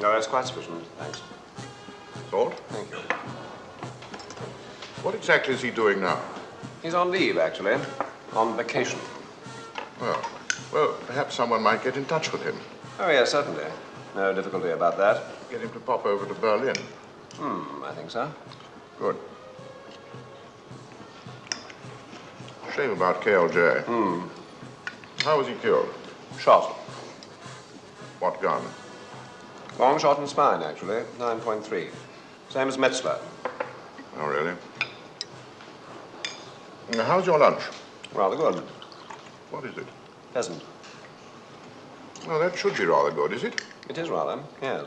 No, that's quite sufficient. Thanks. Salt? Thank you. What exactly is he doing now? He's on leave, actually. On vacation. Well, perhaps someone might get in touch with him. Oh, yes, certainly. No difficulty about that. Get him to pop over to Berlin. I think so. Good. Shame about KLJ. How was he killed? Shot. What gun? Long shot in spine, actually. 9.3. Same as Metzler. Oh, really? Now, how's your lunch? Rather good. What is it? Pheasant. Well, that should be rather good, is it? It is rather, yes.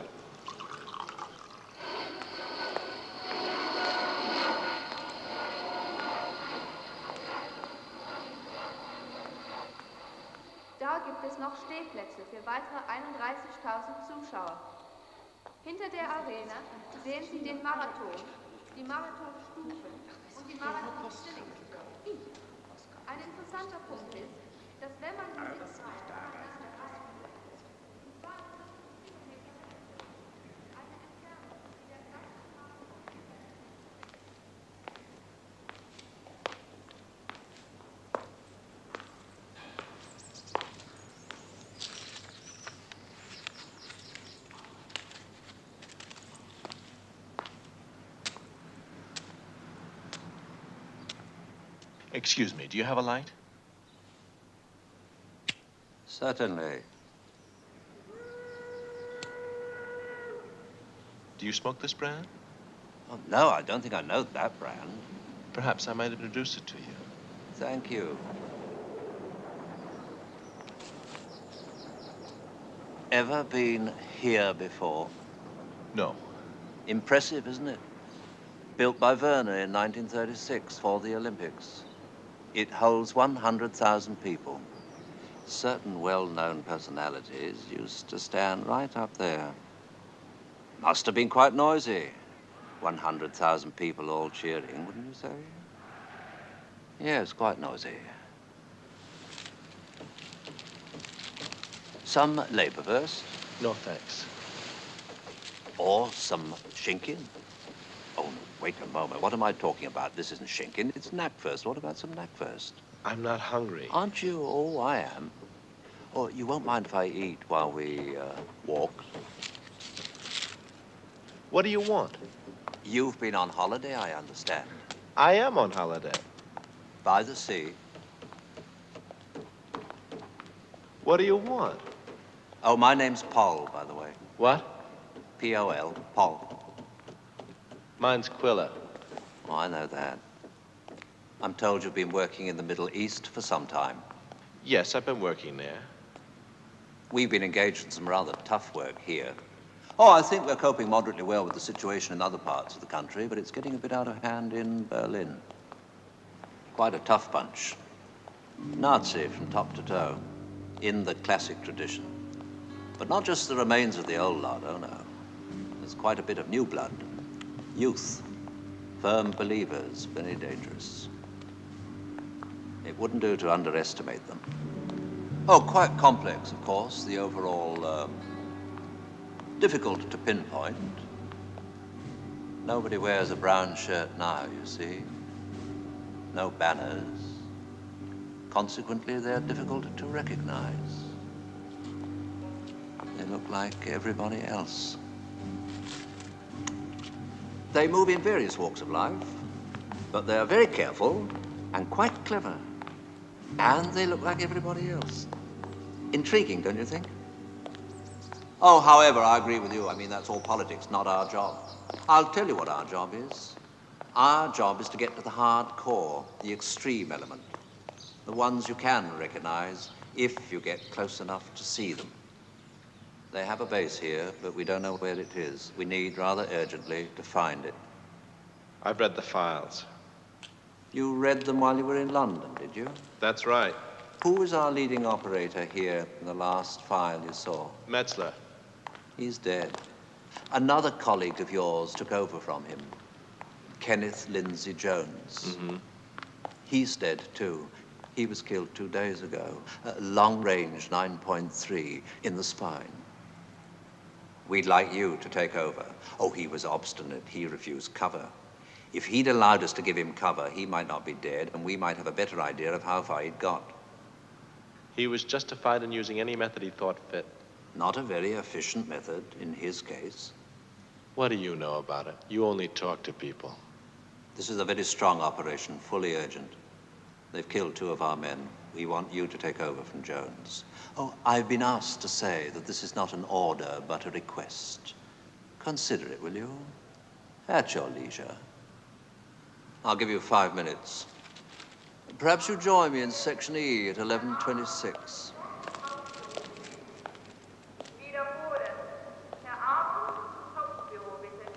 Da gibt es noch Stehplätze für weitere 31.000 Zuschauer. Hinter der Arena sehen Sie den Marathon, die Marathonstufen und die Marathon-Stillings. Ein interessanter Punkt ist, dass wenn man die Excuse me, do you have a light? Certainly. Do you smoke this brand? Oh, no, I don't think I know that brand. Perhaps I might introduce it to you. Thank you. Ever been here before? No. Impressive, isn't it? Built by Werner in 1936 for the Olympics. It holds 100,000 people. Certain well-known personalities used to stand right up there. Must have been quite noisy. 100,000 people all cheering, wouldn't you say? Yes, quite noisy. Some Labourwurst? No, thanks. Or some Schinken? Oh, wait a moment. What am I talking about? This isn't Schinken, it's Knackwurst. What about some Knackwurst? I'm not hungry. Aren't you? Oh, I am. Oh, you won't mind if I eat while we walk? What do you want? You've been on holiday, I understand. I am on holiday. By the sea. What do you want? Oh, my name's Paul, by the way. What? P-O-L, Paul. Mine's Quiller. Oh, I know that. I'm told you've been working in the Middle East for some time. Yes, I've been working there. We've been engaged in some rather tough work here. Oh, I think we're coping moderately well with the situation in other parts of the country, but it's getting a bit out of hand in Berlin. Quite a tough bunch. Nazi from top to toe, in the classic tradition. But not just the remains of the old lot, oh no. There's quite a bit of new blood. Youth, firm believers, very dangerous. It wouldn't do to underestimate them. Oh, quite complex, of course, the overall, difficult to pinpoint. Nobody wears a brown shirt now, you see. No banners. Consequently, they're difficult to recognize. They look like everybody else. They move in various walks of life, but they're very careful and quite clever. And they look like everybody else. Intriguing, don't you think? Oh, however, I agree with you. I mean, that's all politics, not our job. I'll tell you what our job is. Our job is to get to the hard core, the extreme element. The ones you can recognize if you get close enough to see them. They have a base here, but we don't know where it is. We need, rather urgently, to find it. I've read the files. You read them while you were in London, did you? That's right. Who was our leading operator here in the last file you saw? Metzler. He's dead. Another colleague of yours took over from him. Kenneth Lindsay Jones. Mm-hmm. He's dead, too. He was killed 2 days ago. Long range 9.3 in the spine. We'd like you to take over. Oh, he was obstinate. He refused cover. If he'd allowed us to give him cover, he might not be dead, and we might have a better idea of how far he'd got. He was justified in using any method he thought fit. Not a very efficient method in his case. What do you know about it? You only talk to people. This is a very strong operation, fully urgent. They've killed 2 of our men. We want you to take over from Jones. Oh, I've been asked to say that this is not an order, but a request. Consider it, will you? At your leisure. I'll give you 5 minutes. Perhaps you join me in Section E at 11:26. Wiederholen. Herr Arthur, Hauptbüro, bitte.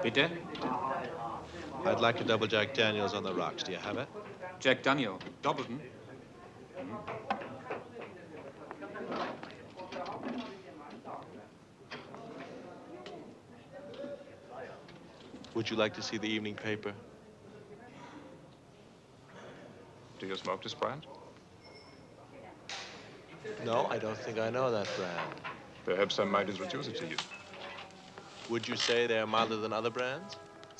Bitte? I'd like a double Jack Daniels on the rocks. Do you have it? Jack Daniel, Doppelten? Would you like to see the evening paper? Do you smoke this brand? No, I don't think I know that brand. Perhaps I might introduce it to you. Would you say they're milder than other brands?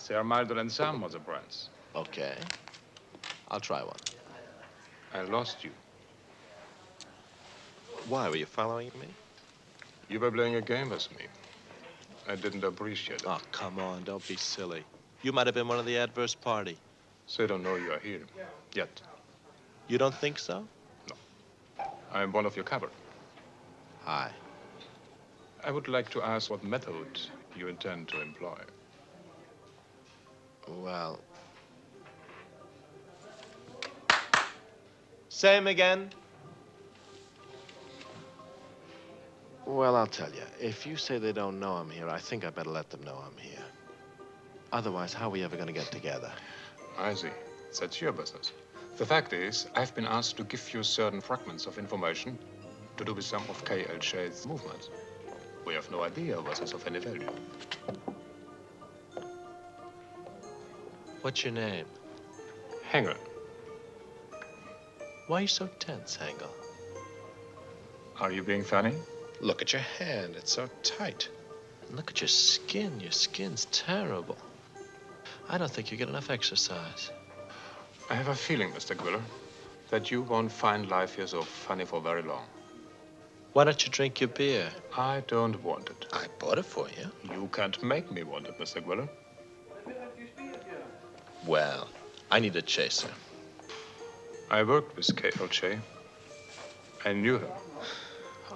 They are milder than some other brands. Okay. I'll try one. I lost you. Why, were you following me? You were playing a game with me. I didn't appreciate it. Oh, come on, don't be silly. You might have been one of the adverse party. They don't know you are here. Yet. You don't think so? I am one of your cover. Hi. I would like to ask what method you intend to employ. Well... Same again. Well, I'll tell you. If you say they don't know I'm here, I think I better let them know I'm here. Otherwise, how are we ever going to get together? I see. That's your business. The fact is, I've been asked to give you certain fragments of information to do with some of KLJ's movements. We have no idea what is of any value. What's your name? Hengel. Why are you so tense, Hengel? Are you being funny? Look at your hand. It's so tight. And look at your skin. Your skin's terrible. I don't think you get enough exercise. I have a feeling, Mr. Quiller, that you won't find life here so funny for very long. Why don't you drink your beer? I don't want it. I bought it for you. You can't make me want it, Mr. Quiller. Well, I need a chaser. I worked with K.L. Che. I knew him.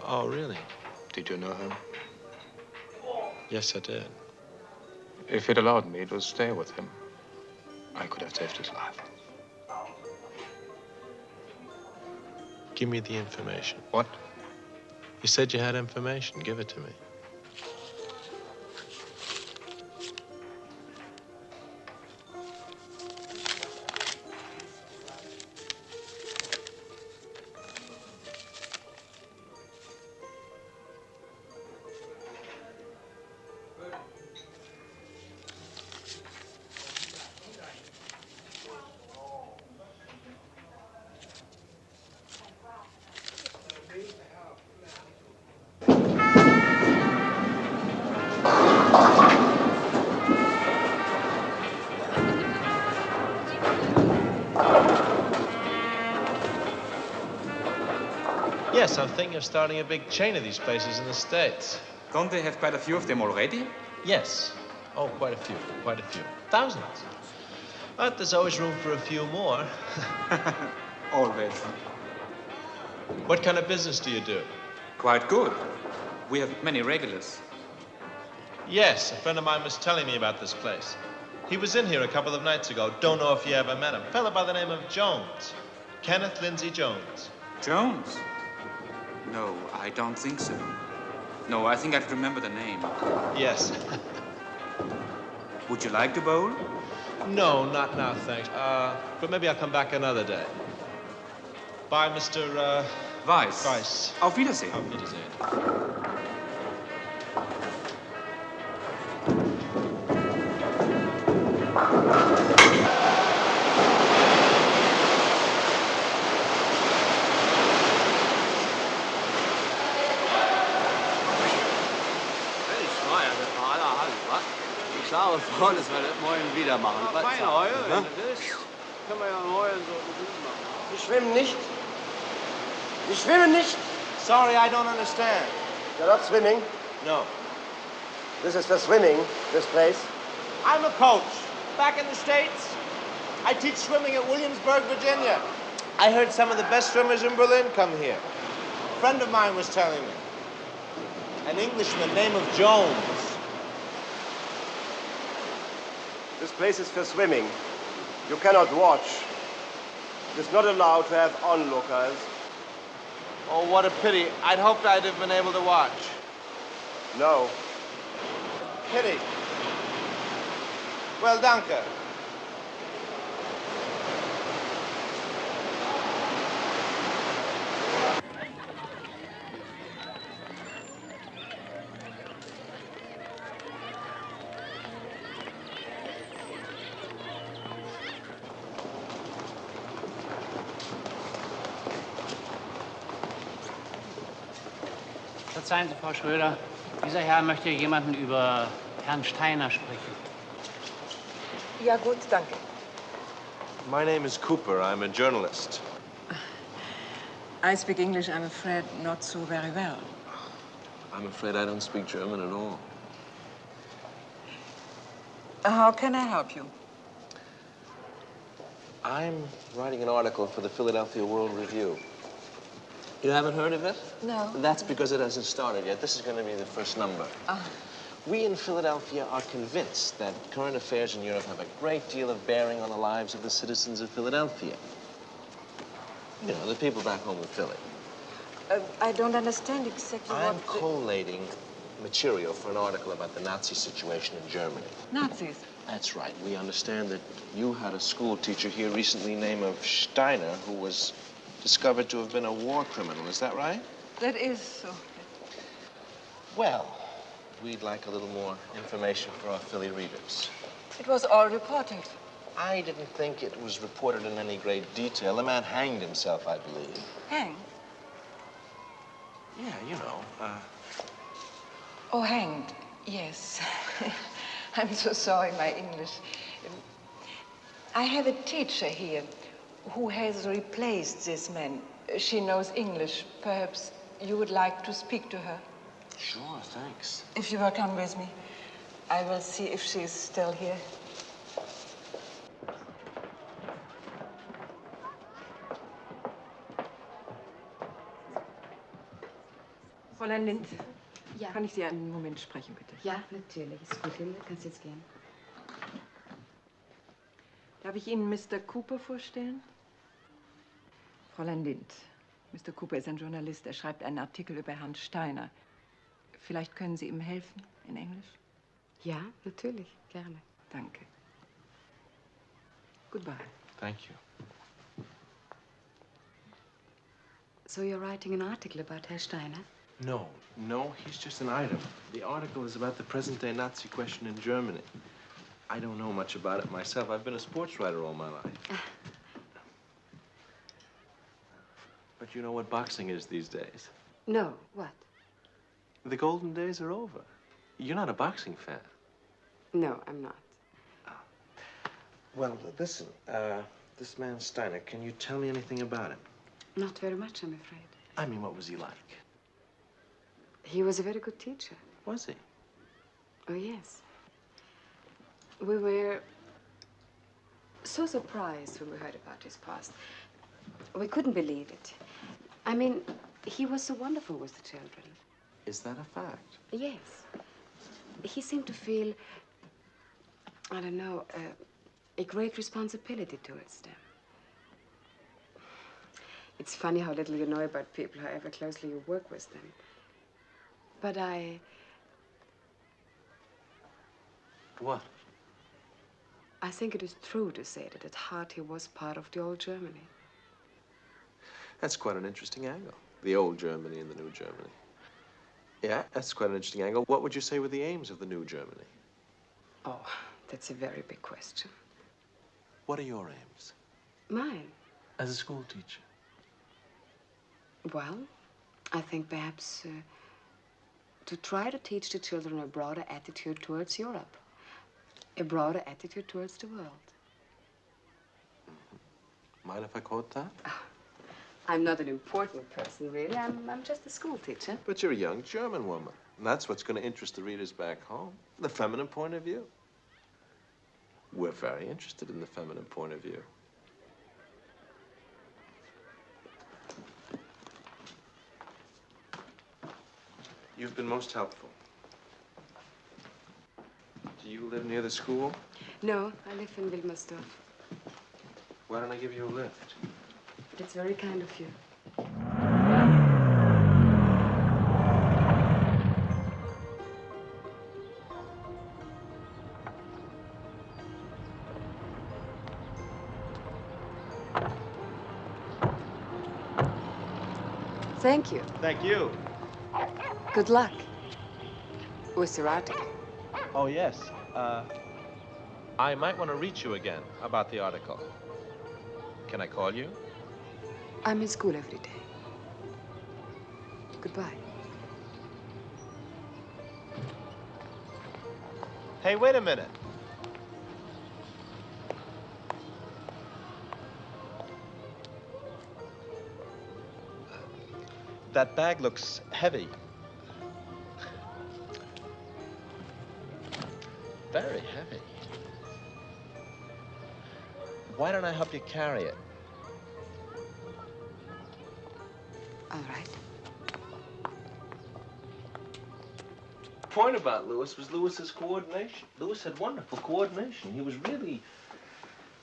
Oh, really? Did you know him? Yes, I did. If he'd allowed me to stay with him, I could have saved his life. Give me the information. What? You said you had information. Give it to me. Yes, I'm thinking of starting a big chain of these places in the States. Don't they have quite a few of them already? Yes. Oh, quite a few. Quite a few. Thousands. But there's always room for a few more. Always. What kind of business do you do? Quite good. We have many regulars. Yes, a friend of mine was telling me about this place. He was in here a couple of nights ago. Don't know if you ever met him. A fellow by the name of Jones. Kenneth Lindsay Jones. Jones? No, I don't think so. No, I think I'd remember the name. Yes. Would you like to bowl? No, not now, thanks. But maybe I'll come back another day. Bye, Mr. Weiss. Weiss. Auf Wiedersehen. Auf Wiedersehen. Ich glaube, Frauen, dass wir das morgen wieder machen. Was Feine sagst Heue, du, wenn ne? du willst. Können wir ja heulen so machen. Sie schwimmen nicht? Sie schwimmen nicht? Sorry, I don't understand. You're not swimming? No. This is for swimming, this place. I'm a coach. Back in the States, I teach swimming at Williamsburg, Virginia. I heard some of the best swimmers in Berlin come here. A friend of mine was telling me. An Englishman named of Jones. This place is for swimming. You cannot watch. It is not allowed to have onlookers. Oh, what a pity. I'd hoped I'd have been able to watch. No. Pity. Well, danke. Verzeihen Sie, Frau Schröder. Dieser Herr möchte jemanden über Herrn Steiner sprechen. Ja, gut, danke. My name is Cooper. I'm a journalist. I speak English, I'm afraid, not so very well. I'm afraid I don't speak German at all. How can I help you? I'm writing an article for the Philadelphia World Review. You haven't heard of it? No. That's because it hasn't started yet. This is going to be the first number. We in Philadelphia are convinced that current affairs in Europe have a great deal of bearing on the lives of the citizens of Philadelphia. You know, the people back home in Philly. I don't understand exactly I'm what... collating material for an article about the Nazi situation in Germany. Nazis? That's right. We understand that you had a school teacher here recently named of Steiner who was discovered to have been a war criminal. Is that right? That is so. Well, we'd like a little more information for our Philly readers. It was all reported. I didn't think it was reported in any great detail. The man hanged himself, I believe. Hanged? Yeah, you know. Oh, hanged. Yes. I'm so sorry, my English. I have a teacher here who has replaced this man. She knows English. Perhaps you would like to speak to her. Sure, thanks. If you will come with me, I will see if she is still here. Fräulein Lind, Ja. kann ich Sie einen Moment sprechen, bitte? Ja, natürlich. Ist gut, Hilde. Kannst jetzt gehen. Darf ich Ihnen Mr. Cooper vorstellen? Fräulein Lind, Mr. Cooper ist ein Journalist. Er schreibt einen Artikel über Herrn Steiner. Vielleicht können Sie ihm helfen in Englisch? Ja, natürlich. Gerne. Danke. Goodbye. Thank you. So you're writing an article about Herr Steiner? No, he's just an item. The article is about the present-day Nazi question in Germany. I don't know much about it myself. I've been a sports writer all my life. But you know what boxing is these days? No, what? The golden days are over. You're not a boxing fan. No, I'm not. Well, listen, this man Steiner, can you tell me anything about him? Not very much, I'm afraid. I mean, what was he like? He was a very good teacher. Was he? Oh, yes. We were so surprised when we heard about his past. We couldn't believe it. I mean, he was so wonderful with the children. Is that a fact? Yes. He seemed to feel, I don't know, a great responsibility towards them. It's funny how little you know about people, however closely you work with them. But What? I think it is true to say that at heart he was part of the old Germany. That's quite an interesting angle. The old Germany and the new Germany. Yeah, that's quite an interesting angle. What would you say were the aims of the new Germany? Oh, that's a very big question. What are your aims? Mine? As a school teacher? Well, I think perhaps to try to teach the children a broader attitude towards Europe. A broader attitude towards the world. Mind if I quote that? I'm not an important person, really. I'm just a school teacher. But you're a young German woman. And that's what's going to interest the readers back home. The feminine point of view. We're very interested in the feminine point of view. You've been most helpful. Do you live near the school? No, I live in Wilmersdorf. Why don't I give you a lift? It's very kind of you. Thank you. Thank you. Good luck with your article. Oh, yes. I might want to reach you again about the article. Can I call you? I'm in school every day. Goodbye. Hey, wait a minute. That bag looks heavy. Very heavy. Why don't I help you carry it? All right. The point about Louis was Louis's coordination. Louis had wonderful coordination. He was really,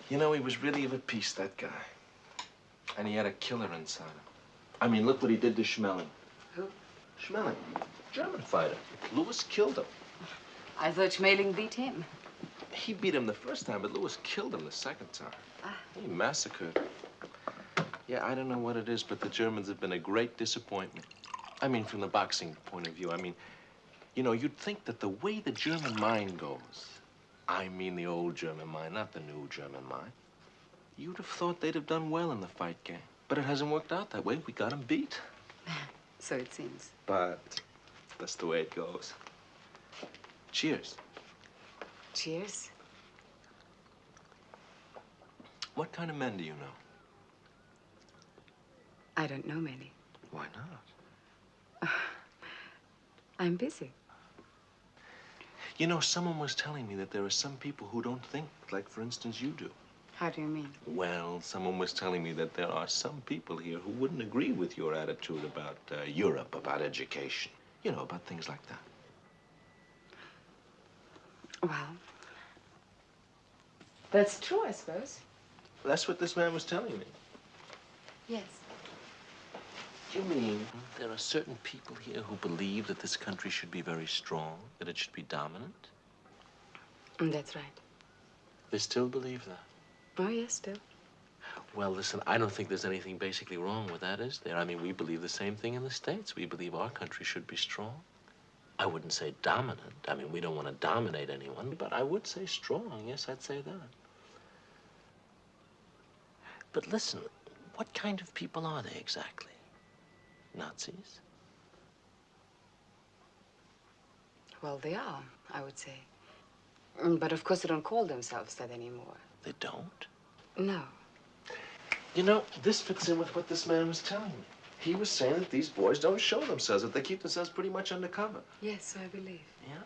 he was really of a piece, that guy. And he had a killer inside him. I mean, look what he did to Schmeling. Who? Schmeling, German fighter. Louis killed him. I thought Schmeling beat him. He beat him the first time, but Louis killed him the second time. He massacred. Yeah, I don't know what it is, but the Germans have been a great disappointment. I mean, from the boxing point of view. I mean, you'd think that the way the German mind goes, I mean the old German mind, not the new German mind, you'd have thought they'd have done well in the fight game. But it hasn't worked out that way. We got them beat. So it seems. But that's the way it goes. Cheers. Cheers. What kind of men do you know? I don't know many. Why not? I'm busy. You know, someone was telling me that there are some people who don't think like, for instance, you do. How do you mean? Well, someone was telling me that there are some people here who wouldn't agree with your attitude about Europe, about education. You know, about things like that. Well, that's true, I suppose. That's what this man was telling me. Yes. You mean there are certain people here who believe that this country should be very strong, that it should be dominant? That's right. They still believe that? Oh, yes, still. Well, listen, I don't think there's anything basically wrong with that, is there? I mean, we believe the same thing in the States. We believe our country should be strong. I wouldn't say dominant. I mean, we don't want to dominate anyone, but I would say strong. Yes, I'd say that. But listen, what kind of people are they exactly? Nazis? Well, they are, I would say. But of course they don't call themselves that anymore. They don't? No. You know, this fits in with what this man was telling me. He was saying that these boys don't show themselves, that they keep themselves pretty much undercover. Yes, I believe. Yeah?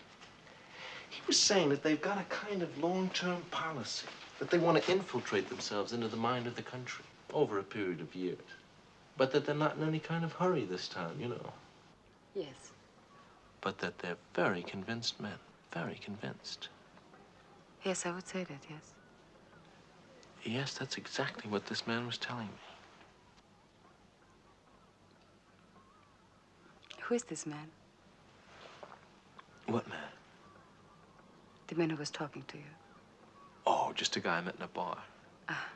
He was saying that they've got a kind of long-term policy, that they want to infiltrate themselves into the mind of the country over a period of years. But that they're not in any kind of hurry this time, you know. Yes. But that they're very convinced men, very convinced. Yes, I would say that, yes. Yes, that's exactly what this man was telling me. Who is this man? What man? The man who was talking to you. Oh, just a guy I met in a bar. Ah.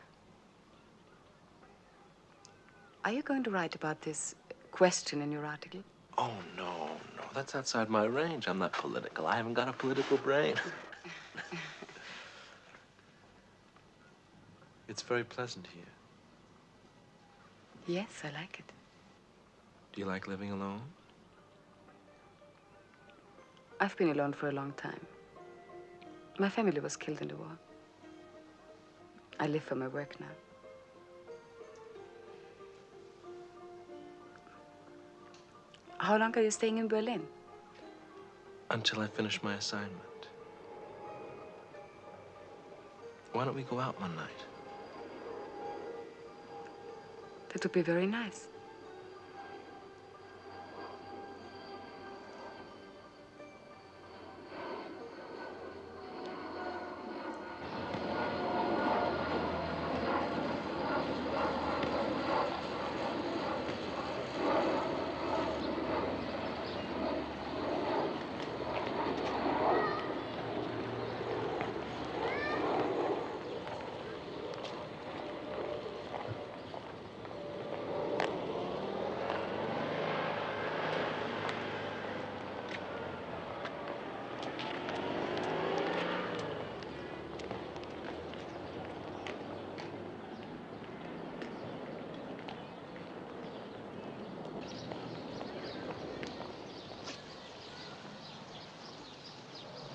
Are you going to write about this question in your article? Oh, no, no. That's outside my range. I'm not political. I haven't got a political brain. It's very pleasant here. Yes, I like it. Do you like living alone? I've been alone for a long time. My family was killed in the war. I live for my work now. How long are you staying in Berlin? Until I finish my assignment. Why don't we go out one night? That would be very nice.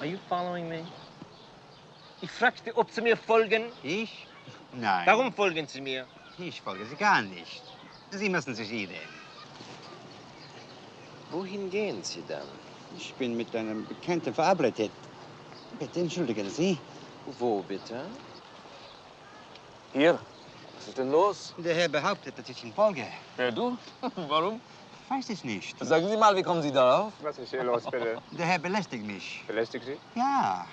Are you following me? Ich fragte, ob Sie mir folgen. Ich? Nein. Warum folgen Sie mir? Ich folge Sie gar nicht. Sie müssen sich irren. Wohin gehen Sie dann? Ich bin mit einem Bekannten verabredet. Bitte entschuldigen Sie. Wo bitte? Hier. Was ist denn los? Der Herr behauptet, dass ich ihn folge. Wer, du? Warum? Ich weiß es nicht. Sagen Sie mal, wie kommen Sie darauf? Was ist hier los, bitte? Der Herr belästigt mich. Belästigt Sie? Ja.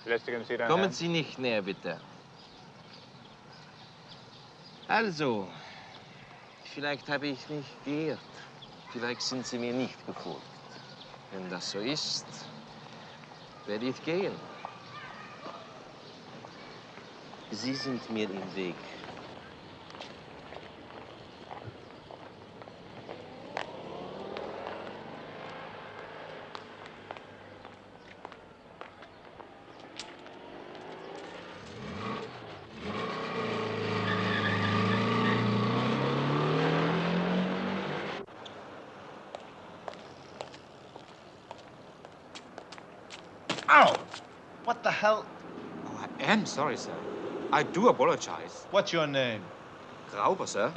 Belästigen Sie dann Kommen Herrn? Sie nicht näher, bitte. Also, vielleicht habe ich nicht geirrt. Vielleicht sind Sie mir nicht gefolgt. Wenn das so ist, werde ich gehen. Sie sind mir im Weg. Ow! What the hell? Oh, I am sorry, sir. I do apologize. What's your name? Rauber, sir.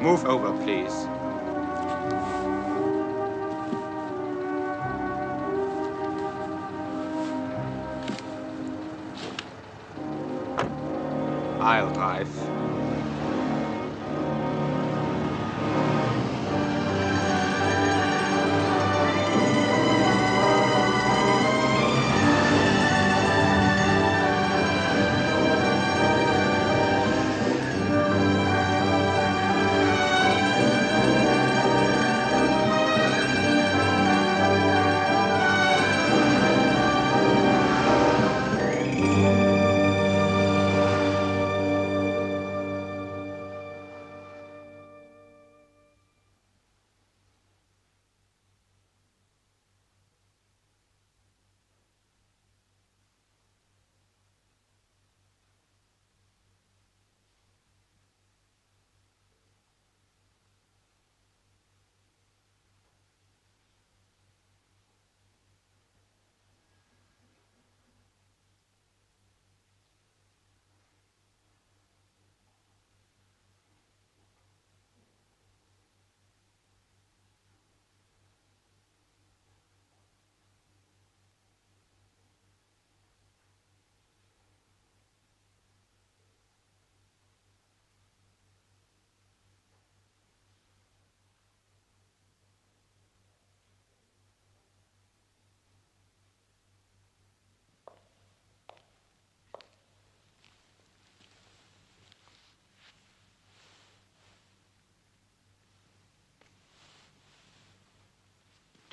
Move over, please. I'll drive.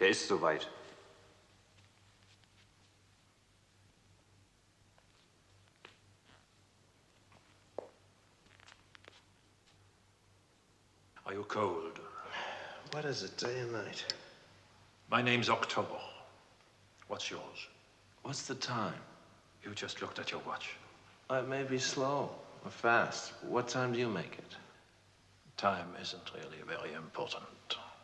Der ist soweit. Are you cold? What is it, day and night? My name's October. What's yours? What's the time? You just looked at your watch. It may be slow or fast. What time do you make it? Time isn't really very important.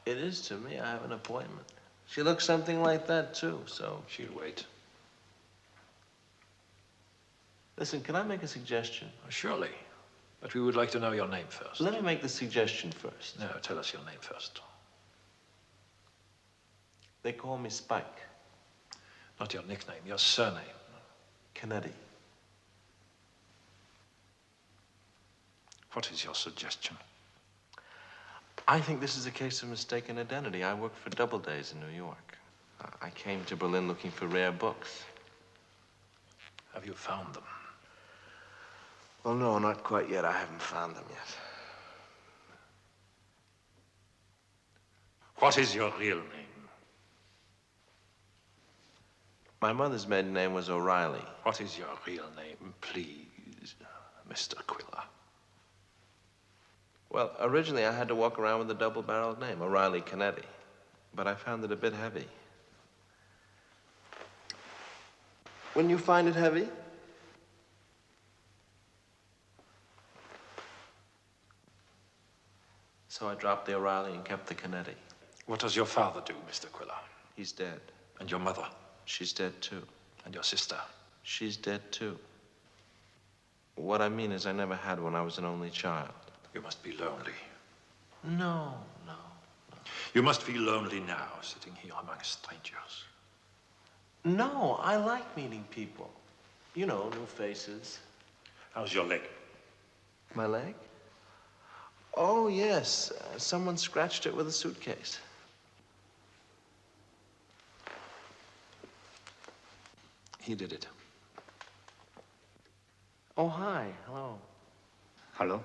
It is to me. I have an appointment. She looks something like that, too, so... She'll wait. Listen, can I make a suggestion? Surely. But we would like to know your name first. Let me make the suggestion first. No, tell us your name first. They call me Spike. Not your nickname, your surname. Kennedy. What is your suggestion? I think this is a case of mistaken identity. I worked for Doubledays in New York. I came to Berlin looking for rare books. Have you found them? Well, no, not quite yet. I haven't found them yet. What is your real name? My mother's maiden name was O'Reilly. What is your real name, please, Mr. Quiller? Well, originally I had to walk around with a double-barreled name, O'Reilly Kennedy. But I found it a bit heavy. Wouldn't you find it heavy? So I dropped the O'Reilly and kept the Kennedy. What does your father do, Mr. Quiller? He's dead. And your mother? She's dead, too. And your sister? She's dead, too. What I mean is I never had one. I was an only child. You must be lonely. No. You must feel lonely now, sitting here among strangers. No, I like meeting people. You know, new faces. How's your leg? My leg? Oh, yes. Someone scratched it with a suitcase. He did it. Oh, hi. Hello. Hallo?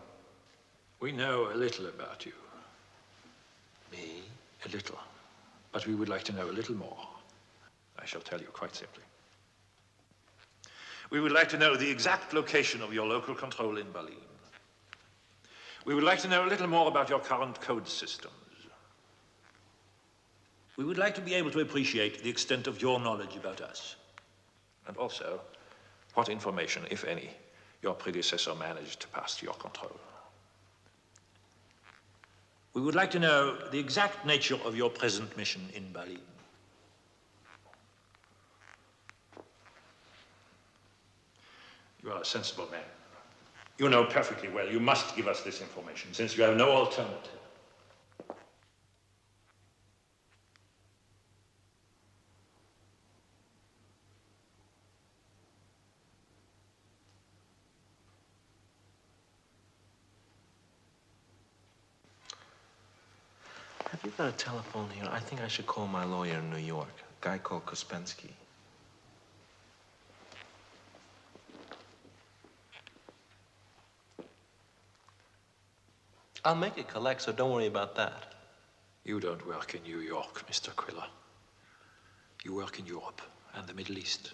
We know a little about you. Me? A little. But we would like to know a little more. I shall tell you quite simply. We would like to know the exact location of your local control in Berlin. We would like to know a little more about your current code systems. We would like to be able to appreciate the extent of your knowledge about us. And also, what information, if any, your predecessor managed to pass to your control. We would like to know the exact nature of your present mission in Berlin. You are a sensible man. You know perfectly well you must give us this information, since you have no alternative. Have you got a telephone here? I think I should call my lawyer in New York, a guy called Kospensky. I'll make it collect, so don't worry about that. You don't work in New York, Mr. Quiller. You work in Europe and the Middle East.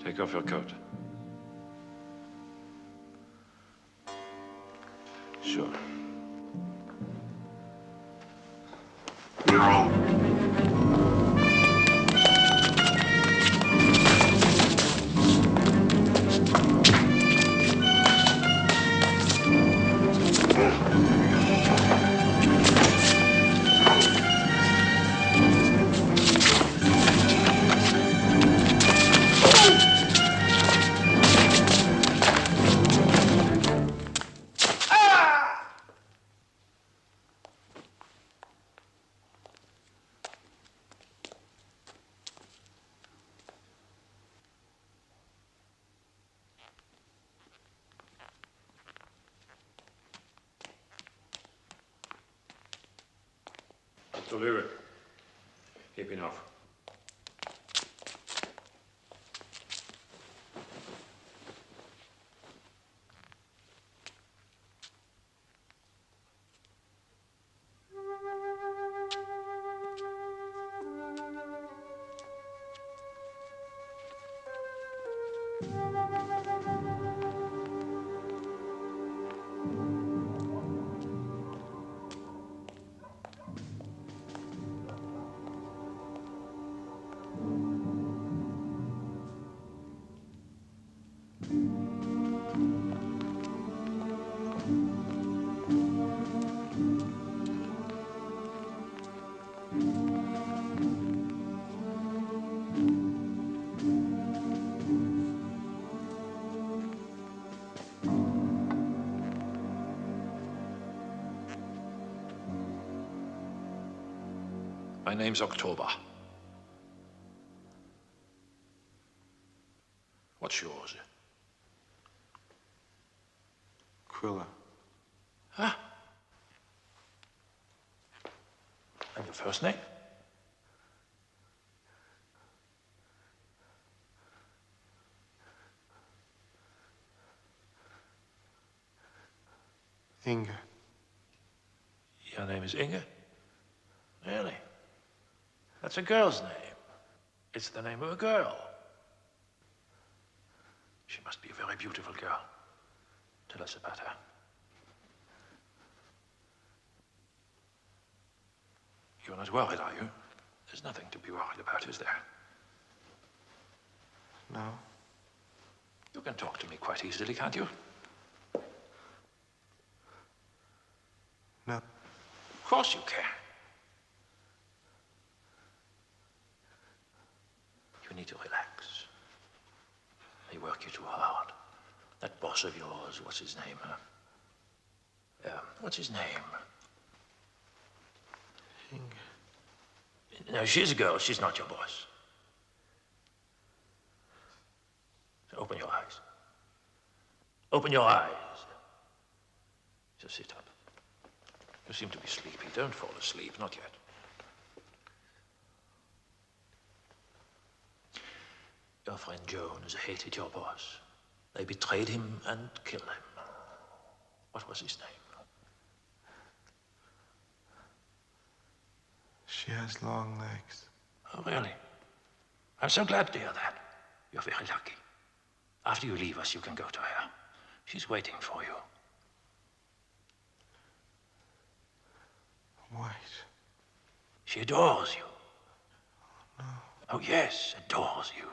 Take off your coat. Sure. grote leugen. Heb enough. My name's October. What's yours? Quiller. Huh? And your first name? Inge. Your name is Inge? Really? That's a girl's name. It's the name of a girl. She must be a very beautiful girl. Tell us about her. You're not worried, are you? There's nothing to be worried about, is there? No. You can talk to me quite easily, can't you? No. Of course you can. You need to relax. They work you too hard. That boss of yours, what's his name, huh? What's his name? Inge. No, she's a girl. She's not your boss. So open your eyes. Open your eyes. Just sit up. You seem to be sleepy. Don't fall asleep. Not yet. Your friend Jones hated your boss. They betrayed him and killed him. What was his name? She has long legs. Oh, really? I'm so glad to hear that. You're very lucky. After you leave us, you can go to her. She's waiting for you. White. She adores you. Oh, no. Oh, yes, adores you.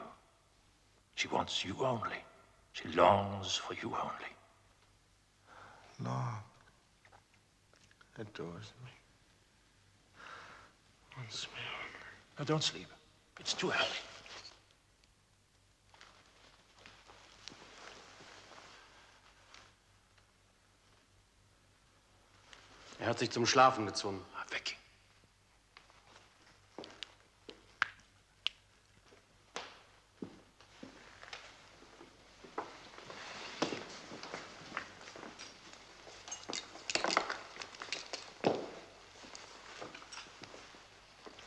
She wants you only. She longs for you only. Long. Adores me. Wants me only. Now, don't sleep. It's too early. Er hat sich zum Schlafen gezwungen. Weg.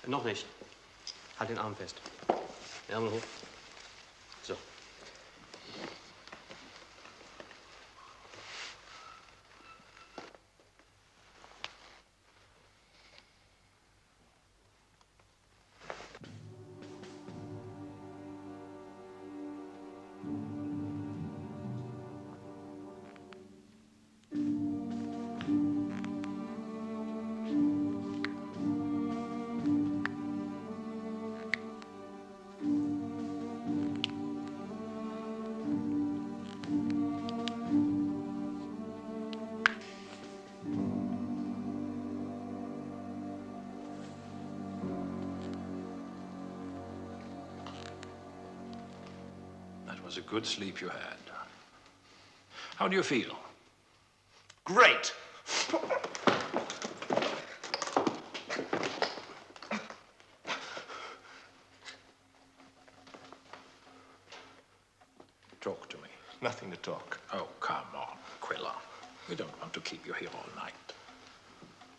Noch nicht. Halt den Arm fest. Ärmel hoch. So. That was a good sleep you had. How do you feel? Great. Talk to me. Nothing to talk. Oh, come on, Quiller. We don't want to keep you here all night.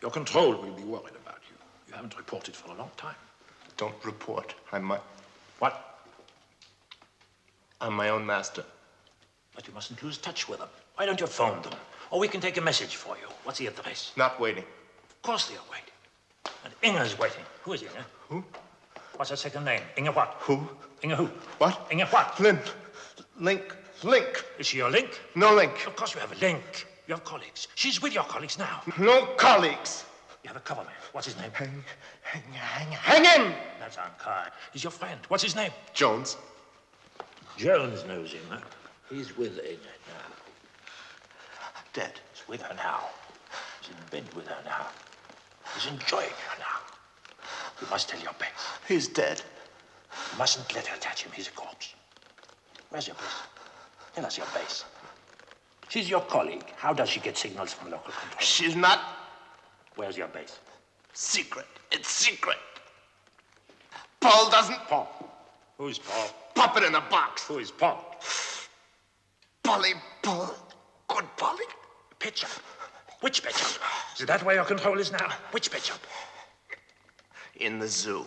Your control will be worried about you. You haven't reported for a long time. Don't report. I'm my... What? I'm my own master. But you mustn't lose touch with them. Why don't you phone them? Or we can take a message for you. What's the address? Not waiting. Of course they are waiting. And Inge's waiting. Who is Inge? Who? What's her second name? Inge what? Who? Inge who? What? Inge what? Lynn. Link. Link. Is she your link? No link. Of course you have a link. You have colleagues. She's with your colleagues now. No colleagues. You have a cover man. What's his name? Hang him! That's unkind. He's your friend. What's his name? Jones. Jones knows him. Huh? He's with Inge now. Dead. He's with her now. He's in bed with her now. He's enjoying her now. You must tell your base. He's dead. You mustn't let her touch him. He's a corpse. Where's your base? Tell us your base. She's your colleague. How does she get signals from local control? She's not... Where's your base? Secret. It's secret. Paul doesn't... Paul. Who's Paul? Puppet in a box. Who is Paul? Polly. Paul. Good Polly. Pitch up. Which pitch up? Is that where your control is now? Which pitch up? In the zoo.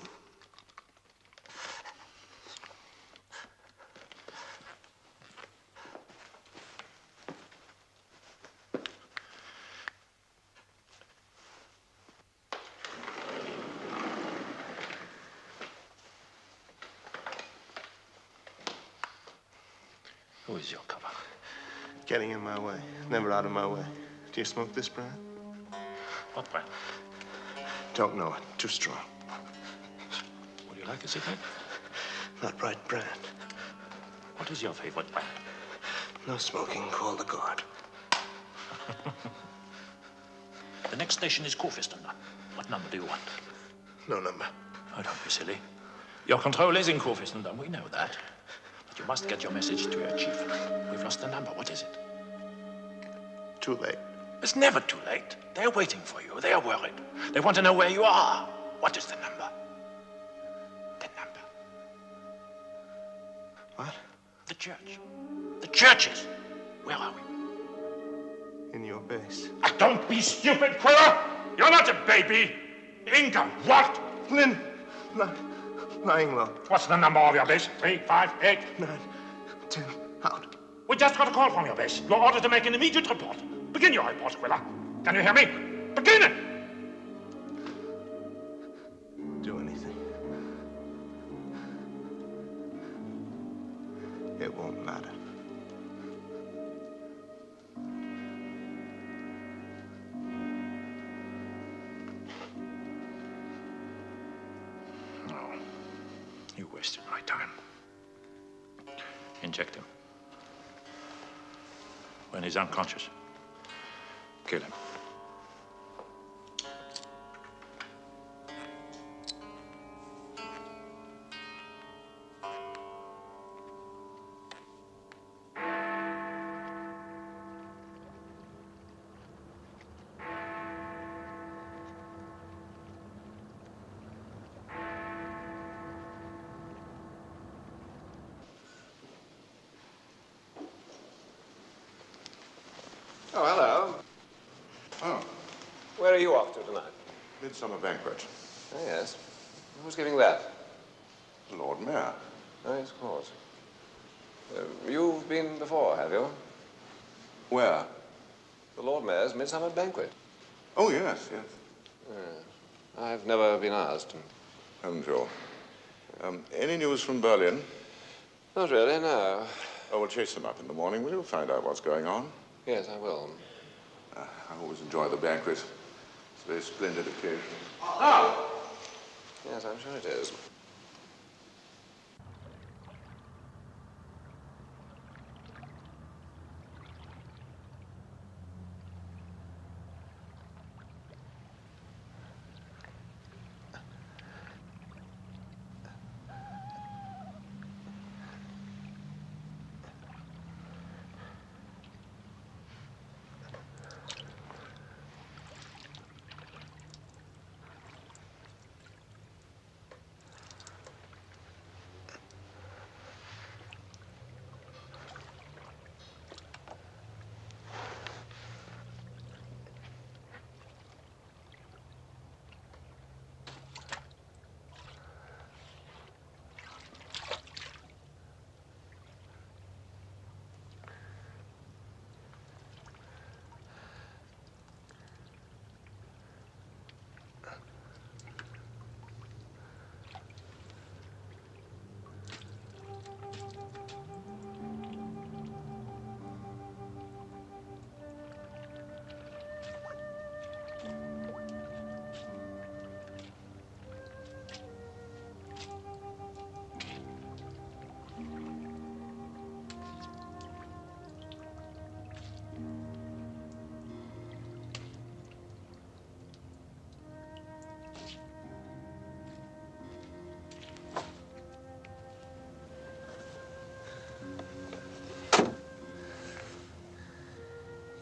Who is your cover? Getting in my way. Never out of my way. Do you smoke this brand? What brand? Don't know it. Too strong. Would you like a cigarette? Not right brand. What is your favorite brand? No smoking. Call the guard. The next station is Kurfürstendamm. What number do you want? No number. Oh, don't be silly. Your control is in Kurfürstendamm. We know that. But you must get your message to your chief. We've lost the number. What is it? Too late. It's never too late. They're waiting for you. They are worried. They want to know where you are. What is the number? The number. What? The church. The churches. Where are we? In your base. Don't be stupid, Quiller! You're not a baby! Inge, what? Lynn. Lying low. What's the number of your base? 3, 5, 8? 9, 10. Out. We just got a call from your base. You're ordered to make an immediate report. Begin your report, Quiller. Can you hear me? Begin it! Do anything. It won't matter. No. You wasted my time. Inject him. When he's unconscious, kill him. Oh, hello. Oh, Where are you off to tonight? midsummer banquet. Oh, yes. Who's giving that? Lord Mayor. Oh, yes, of course. You've been before, have you? Where? The Lord Mayor's midsummer banquet. Oh, yes, yes. I've never been asked. Haven't you? Any news from Berlin? Not really, no. Oh, we'll chase them up in the morning. We'll find out what's going on. Yes, I will. I always enjoy the banquet. It's a very splendid occasion. Oh! Yes, I'm sure it is.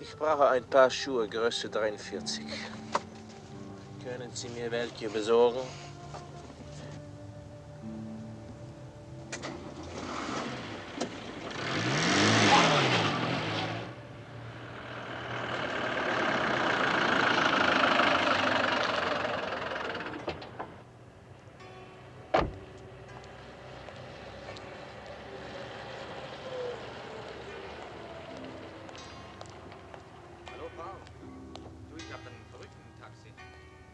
Ich brauche ein paar Schuhe Größe 43. Können Sie mir welche besorgen? Hallo, Frau. Du, ich hab einen Verrückten im Taxi.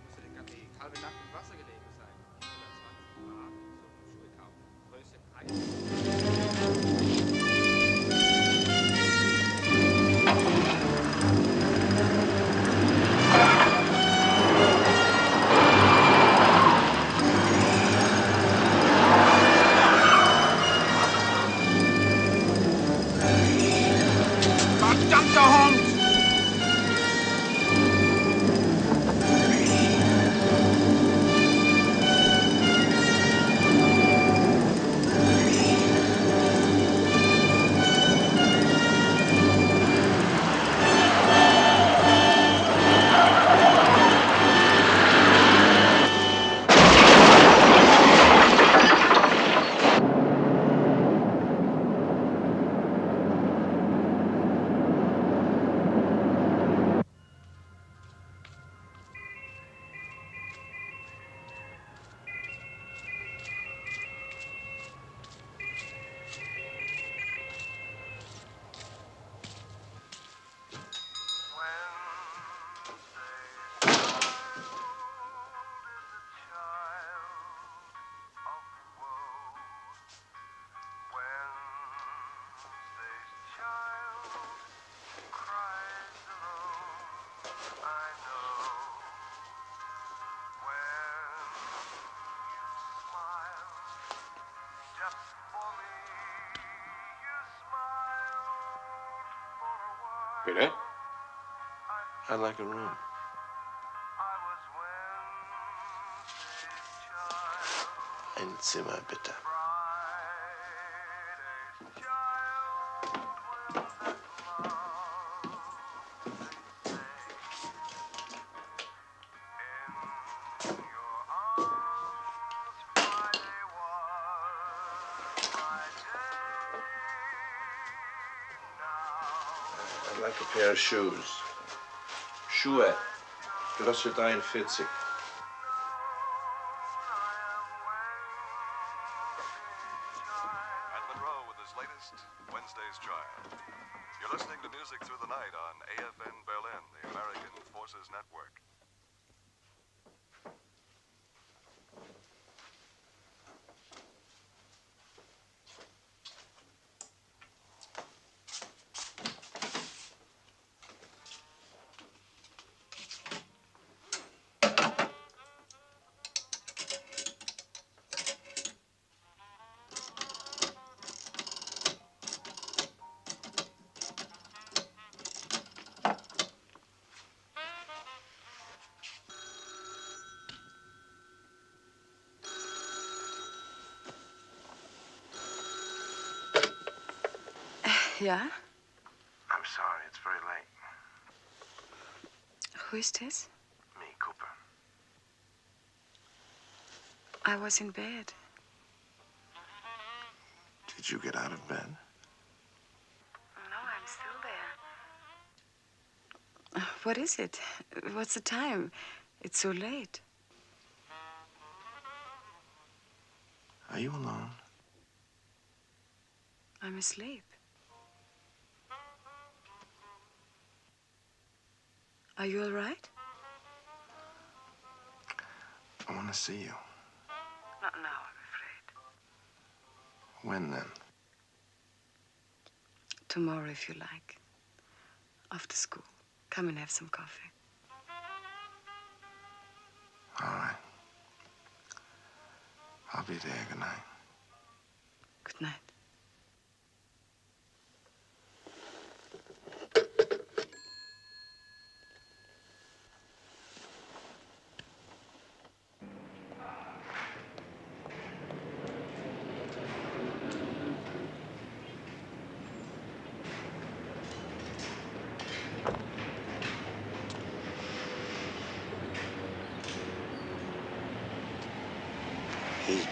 Musste die halbe Nacht im Wasser gelegen sein. 120 Mark, so Schuhe kaufen. Größe 3. Verdammter Hund! Peter? I'd like a room. Ein Zimmer, bitte. I'd like a pair of shoes. Schuhe. Größe 43. And Monroe with his latest Wednesday's Child. You're listening to Music Through the Night on AFN Berlin, the American Forces Network. Yeah? I'm sorry, it's very late. Who is this? Me, Cooper. I was in bed. Did you get out of bed? No, I'm still there. What is it? What's the time? It's so late. Are you alone? I'm asleep. Are you all right? I want to see you. Not now, I'm afraid. When then? Tomorrow, if you like. After school. Come and have some coffee. All right. I'll be there. Good night. Good night.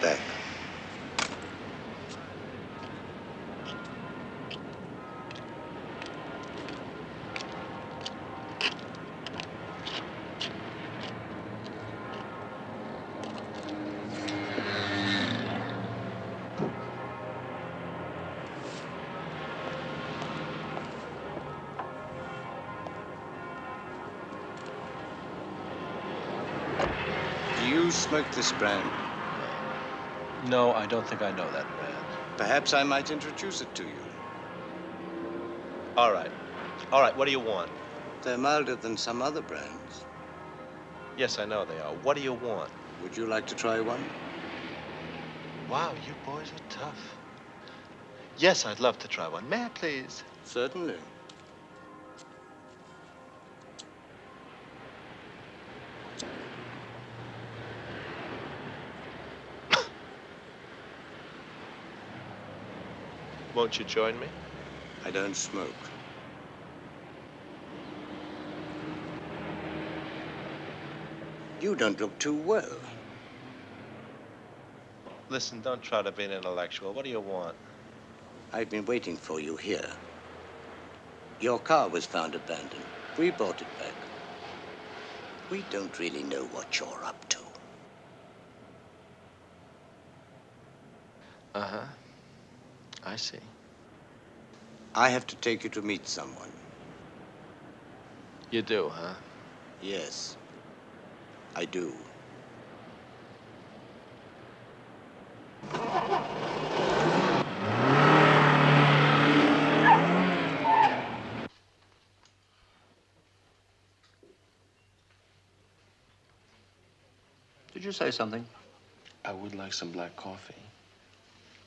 back. Do you smoke this brand? No, I don't think I know that brand. Perhaps I might introduce it to you. All right. All right, what do you want? They're milder than some other brands. Yes, I know they are. What do you want? Would you like to try one? Wow, you boys are tough. Yes, I'd love to try one. May I, please? Certainly. Won't you join me? I don't smoke. You don't look too well. Listen, don't try to be an intellectual. What do you want? I've been waiting for you here. Your car was found abandoned. We brought it back. We don't really know what you're up to. Uh-huh. I see. I have to take you to meet someone. You do, huh? Yes, I do. Did you say something? I would like some black coffee.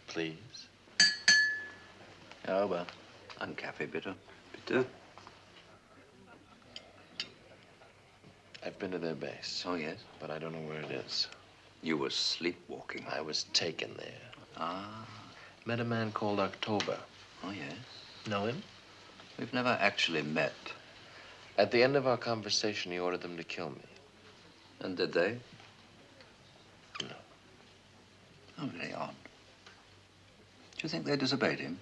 Please. Oh, well, and cafe bitter. Bitter? I've been to their base. Oh, yes? But I don't know where it is. You were sleepwalking. I was taken there. Ah. Met a man called October. Oh, yes? Know him? We've never actually met. At the end of our conversation, he ordered them to kill me. And did they? No. Oh, very odd. Do you think they disobeyed him?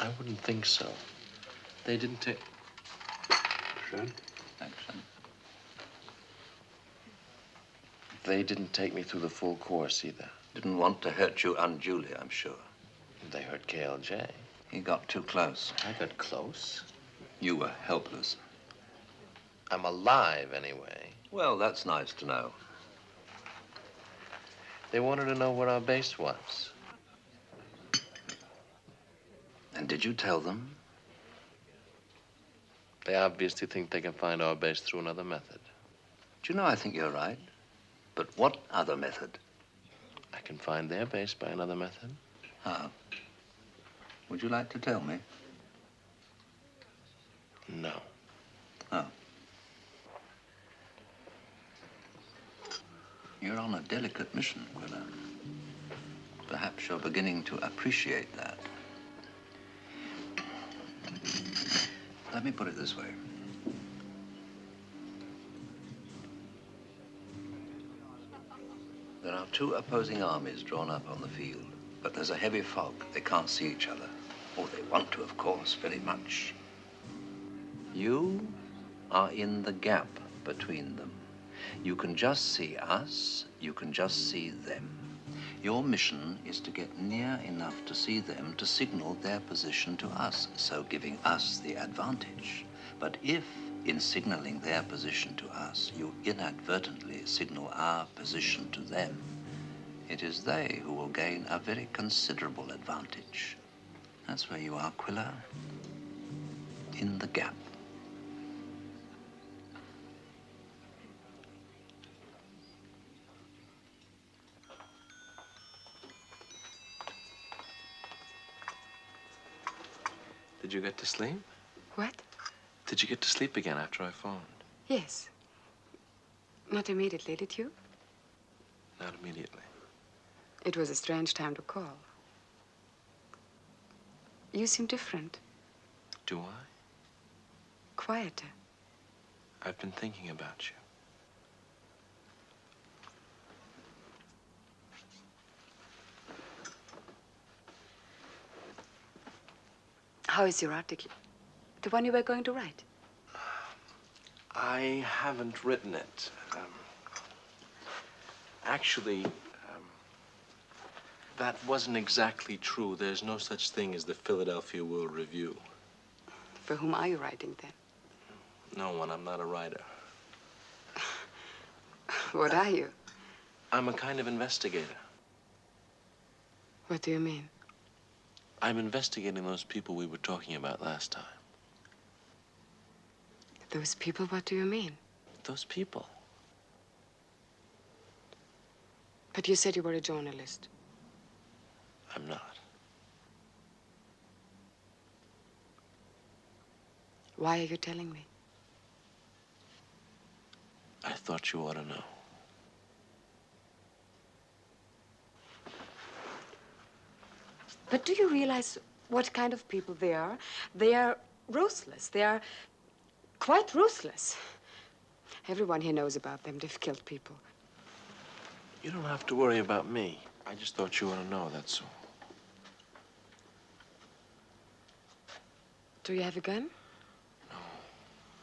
I wouldn't think so. They didn't take... Thanks, son. They didn't take me through the full course either. Didn't want to hurt you unduly, I'm sure. They hurt KLJ. He got too close. I got close. You were helpless. I'm alive, anyway. Well, that's nice to know. They wanted to know where our base was. And did you tell them? They obviously think they can find our base through another method. Do you know, I think you're right. But what other method? I can find their base by another method. How? Would you like to tell me? No. Oh. You're on a delicate mission, Quiller. Perhaps you're beginning to appreciate that. Let me put it this way. There are two opposing armies drawn up on the field, but there's a heavy fog. They can't see each other. Oh, they want to, of course, very much. You are in the gap between them. You can just see us, you can just see them. Your mission is to get near enough to see them to signal their position to us, so giving us the advantage. But if, in signaling their position to us, you inadvertently signal our position to them, it is they who will gain a very considerable advantage. That's where you are, Quiller. In the gap. Did you get to sleep? What? Did you get to sleep again after I phoned? Yes. Not immediately, did you? Not immediately. It was a strange time to call. You seem different. Do I? Quieter. I've been thinking about you. How is your article? The one you were going to write? I haven't written it. Actually, that wasn't exactly true. There's no such thing as the Philadelphia World Review. For whom are you writing then? No one. I'm not a writer. What are you? I'm a kind of investigator. What do you mean? I'm investigating those people we were talking about last time. Those people, what do you mean? Those people. But you said you were a journalist. I'm not. Why are you telling me? I thought you ought to know. But do you realize what kind of people they are? They are ruthless. They are quite ruthless. Everyone here knows about them. They've killed people. You don't have to worry about me. I just thought you ought to know, that's all. Do you have a gun?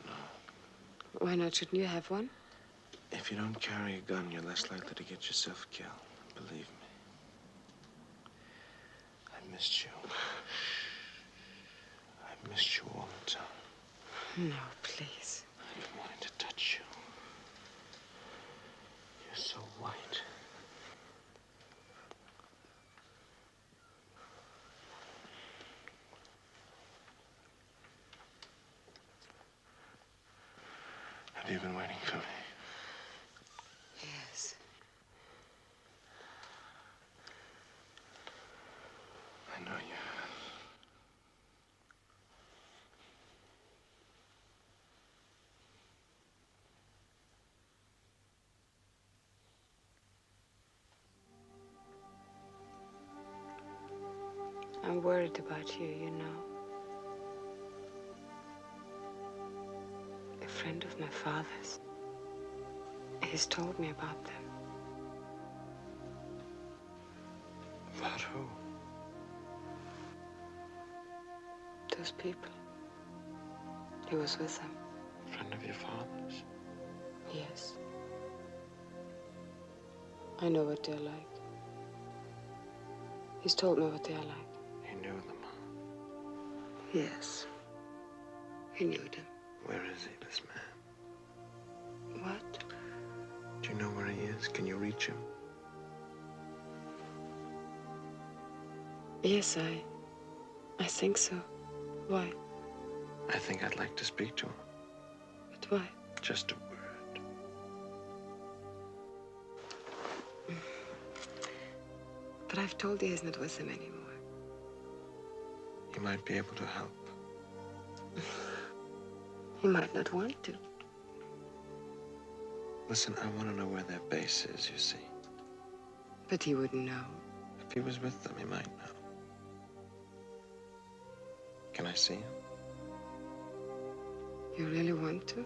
No. Why not? Shouldn't you have one? If you don't carry a gun, you're less likely to get yourself killed. Believe me. I missed you. I missed you all the time. No, please. I've been wanting to touch you. You're so white. Have you been waiting for me? Yes. I know you have. I'm worried about you, you know. A friend of my father's. He's told me about them. About who? Those people. He was with them. Friend of your father's? Yes. I know what they're like. He's told me what they're like. You knew them, huh? Yes. He knew them. Where is he, this man? What? Do you know where he is? Can you reach him? Yes, I think so. Why? I think I'd like to speak to him. But why? Just a word. But I've told you he's not with them anymore. He might be able to help. He might not want to. Listen, I want to know where their base is, you see. But he wouldn't know. If he was with them, he might know. Can I see him? You really want to?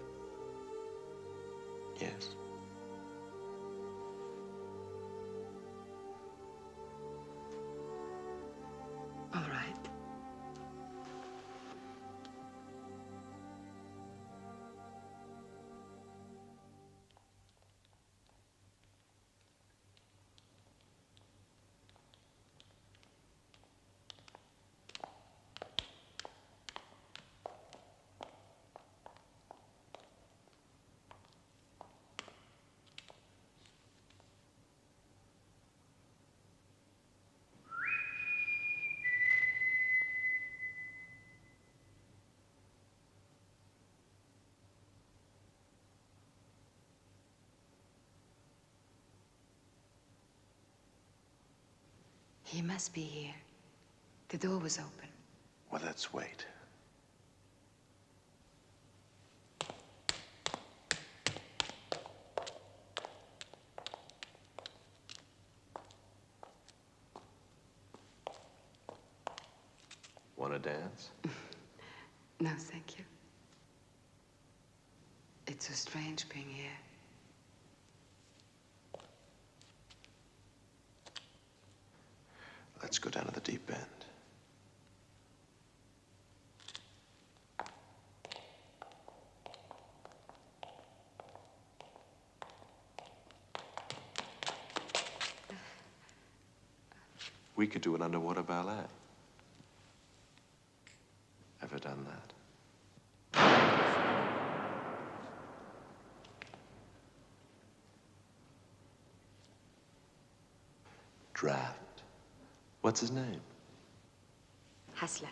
Yes. All right. He must be here. The door was open. Well, let's wait. Want to dance? No, thank you. It's so strange being here. Let's go down to the deep end. We could do an underwater ballet. Ever done that? Draft. What's his name? Hassler.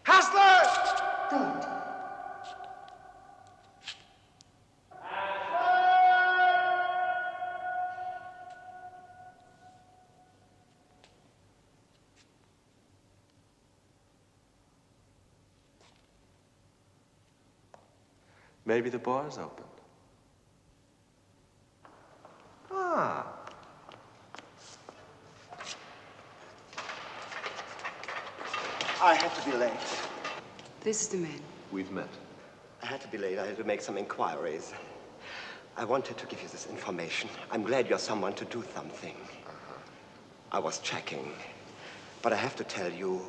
Hassler! Good. Maybe the bar's open. Ah. I had to be late. This is the man. We've met. I had to be late. I had to make some inquiries. I wanted to give you this information. I'm glad you're someone to do something. I was checking. But I have to tell you,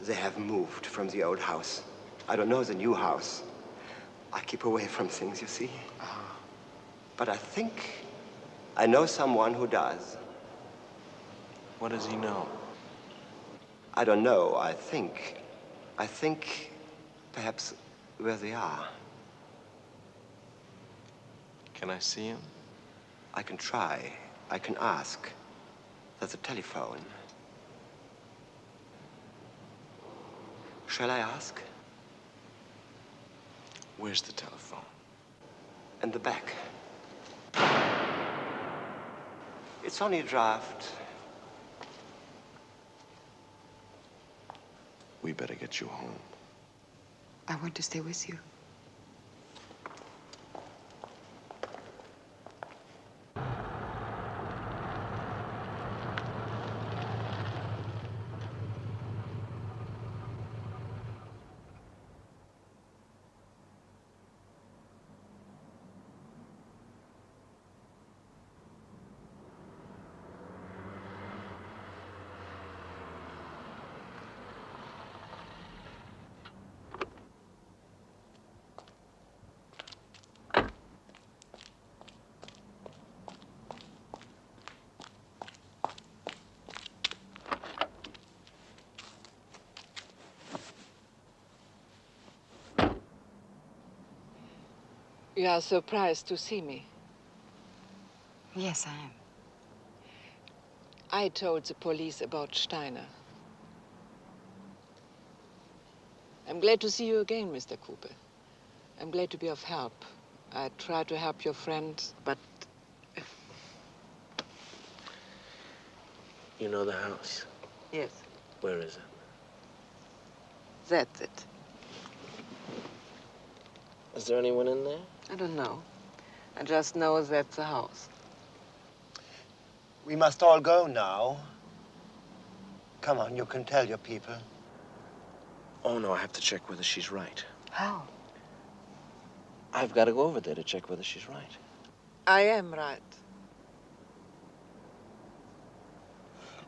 they have moved from the old house. I don't know the new house. I keep away from things, you see. But I think I know someone who does. What does he know? I don't know. I think perhaps where they are. Can I see him? I can try. I can ask. There's a telephone. Shall I ask? Where's the telephone? In the back. It's only a draft. We better get you home. I want to stay with you. You are surprised to see me. Yes, I am. I told the police about Steiner. I'm glad to see you again, Mr. Cooper. I'm glad to be of help. I tried to help your friend, but... You know the house? Yes, Where is it? that's it. Is there anyone in there? I don't know. I just know that's the house. We must all go now. Come on, you can tell your people. Oh, no, I have to check whether she's right. How? I've got to go over there to check whether she's right. I am right.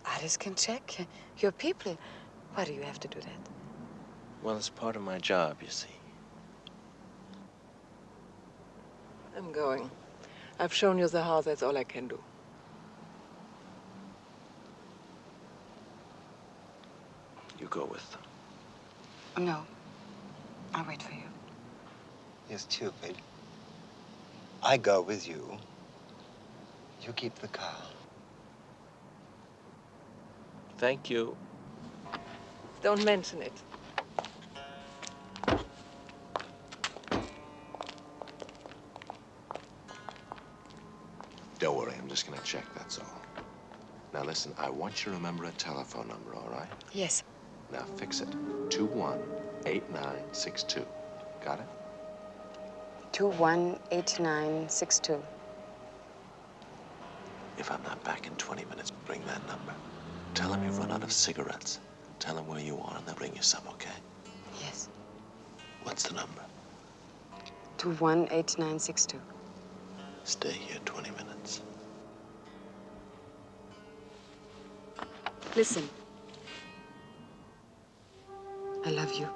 Alice can check. Your people. Why do you have to do that? Well, it's part of my job, you see. I'm going. I've shown you the house. That's all I can do. You go with them. No. I'll wait for you. You're stupid. I go with you. You keep the car. Thank you. Don't mention it. Don't worry, I'm just gonna check, that's all. Now listen, I want you to remember a telephone number, all right? Yes. Now fix it. 218962. Got it? 218962. If I'm not back in 20 minutes, bring that number. Tell them you've run out of cigarettes. Tell them where you are and they'll bring you some, okay? Yes. What's the number? 218962. Stay here 20 minutes. Listen. I love you.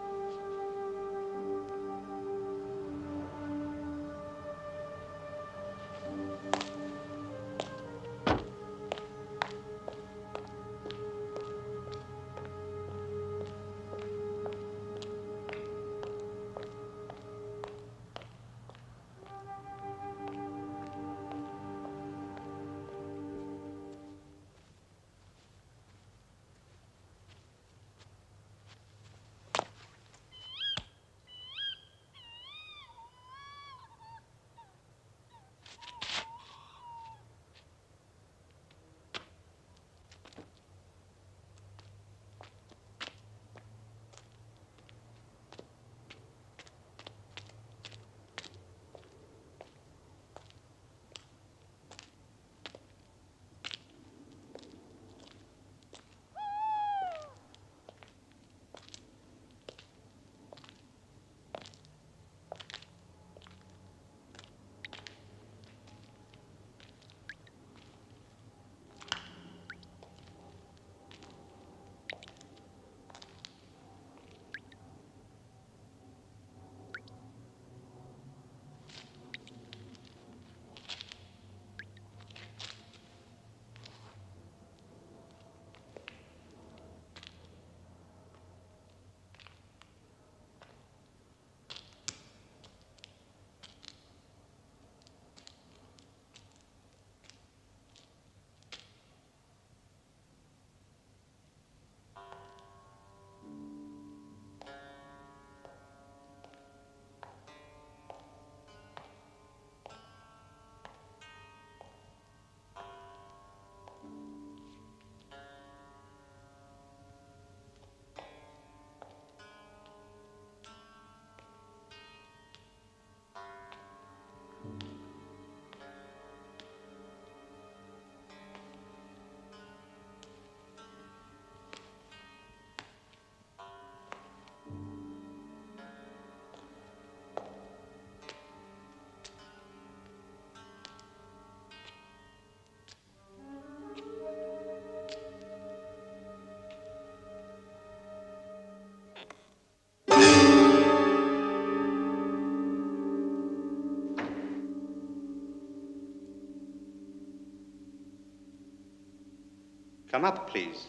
Come up, please.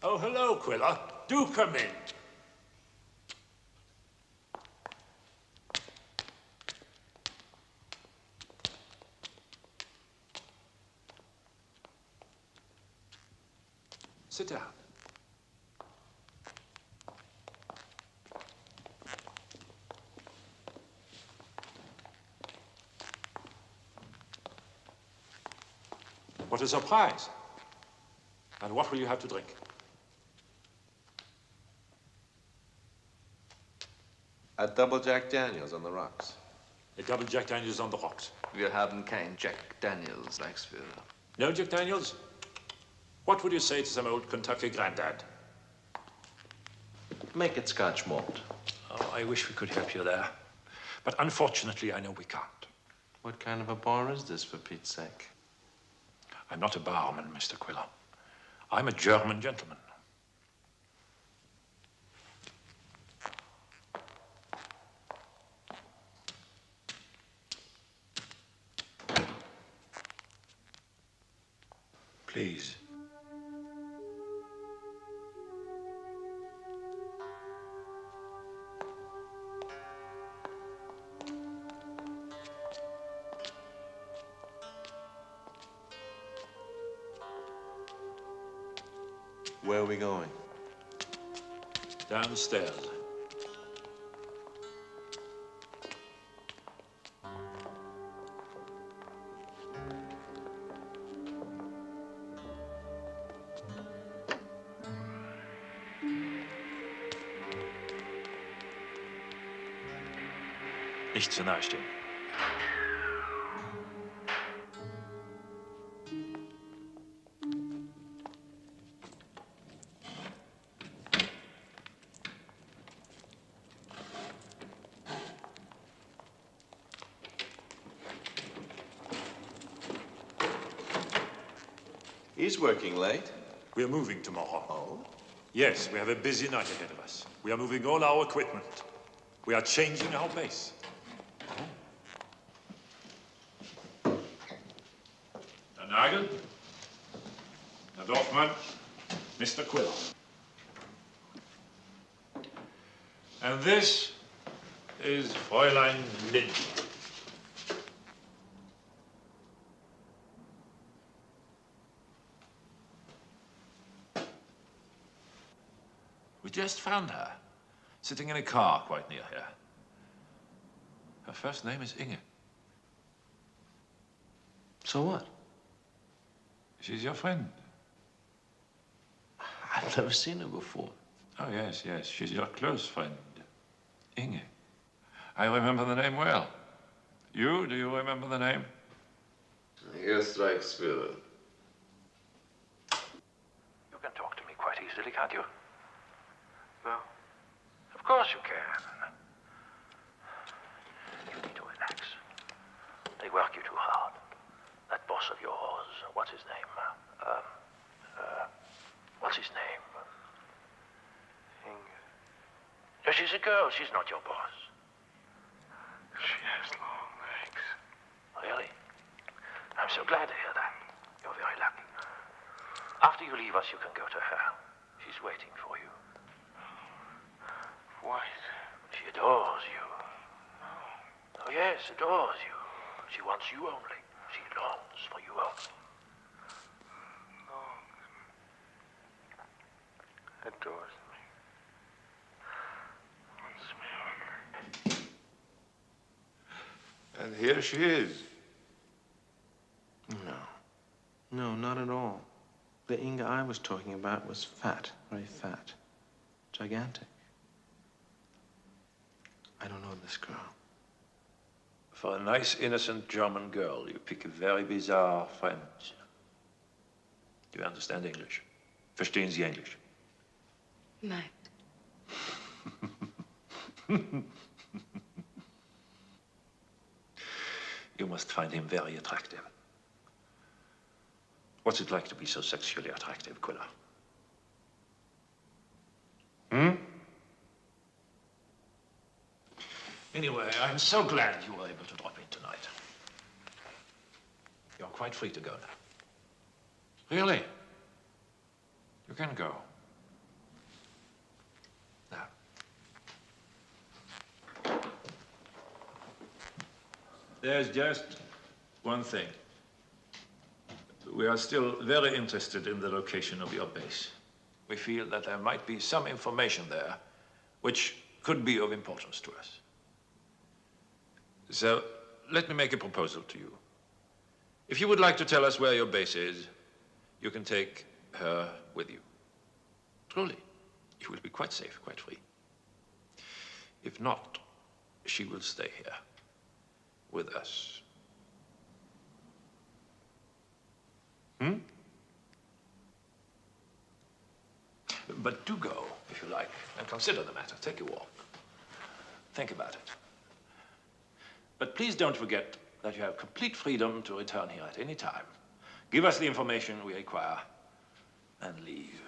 Oh, hello, Quiller. Do come in. Sit down. What a surprise. And what will you have to drink? A double Jack Daniels on the rocks. A double Jack Daniels on the rocks. Wir haben kein Jack Daniels, Reichsführer. No Jack Daniels? What would you say to some old Kentucky granddad? Make it Scotch malt. Oh, I wish we could help you there. But unfortunately, I know we can't. What kind of a bar is this, for Pete's sake? I'm not a barman, Mr. Quiller. I'm a German gentleman. Please. Where are we going? Downstairs. Nicht zu nahe stehen. He's working late. We are moving tomorrow. Oh? Yes, we have a busy night ahead of us. We are moving all our equipment. We are changing our base. Herr Nagel, Herr Dorfmann, Mr. Quiller. And this is Fräulein Lind. We just found her, sitting in a car quite near here. Her first name is Inge. So what? She's your friend. I've never seen her before. Oh, yes, yes. She's your close friend, Inge. I remember the name well. You, do you remember the name? Yes, Reichsführer. You can talk to me quite easily, can't you? No. Of course you can. You need to relax. They work you too hard. That boss of yours, what's his name? What's his name? Inge. No, she's a girl. She's not your boss. She has long legs. Really? I'm so glad to hear that. You're very lucky. After you leave us, you can go to her. She's waiting for you. Why? She adores you. Oh, yes, adores you. She wants you only. She longs for you only. Adores me. Wants me only. And here she is. No. No, not at all. The Inge I was talking about was fat, very fat. Gigantic. I don't know this girl. For a nice, innocent German girl, you pick a very bizarre friend. Do you understand English? Verstehen Sie Englisch? Nein. You must find him very attractive. What's it like to be so sexually attractive, Quiller? Anyway, I'm so glad you were able to drop in tonight. You're quite free to go now. Really? You can go. Now. There's just one thing. We are still very interested in the location of your base. We feel that there might be some information there which could be of importance to us. So, let me make a proposal to you. If you would like to tell us where your base is, you can take her with you. Truly, you will be quite safe, quite free. If not, she will stay here with us. But do go, if you like, and consider the matter. Take a walk. Think about it. But please don't forget that you have complete freedom to return here at any time. Give us the information we require and leave.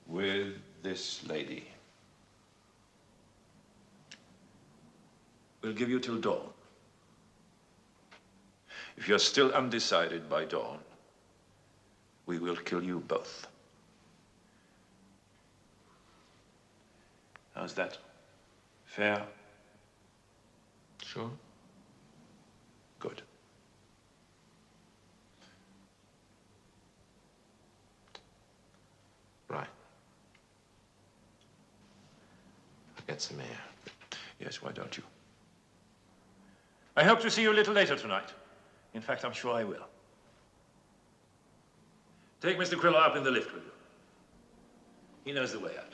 With this lady. We'll give you till dawn. If you're still undecided by dawn, we will kill you both. How's that? Fair? Sure. Good. Right. I'll get some air. Yes, why don't you? I hope to see you a little later tonight. In fact, I'm sure I will. Take Mr. Quiller up in the lift with you. He knows the way out.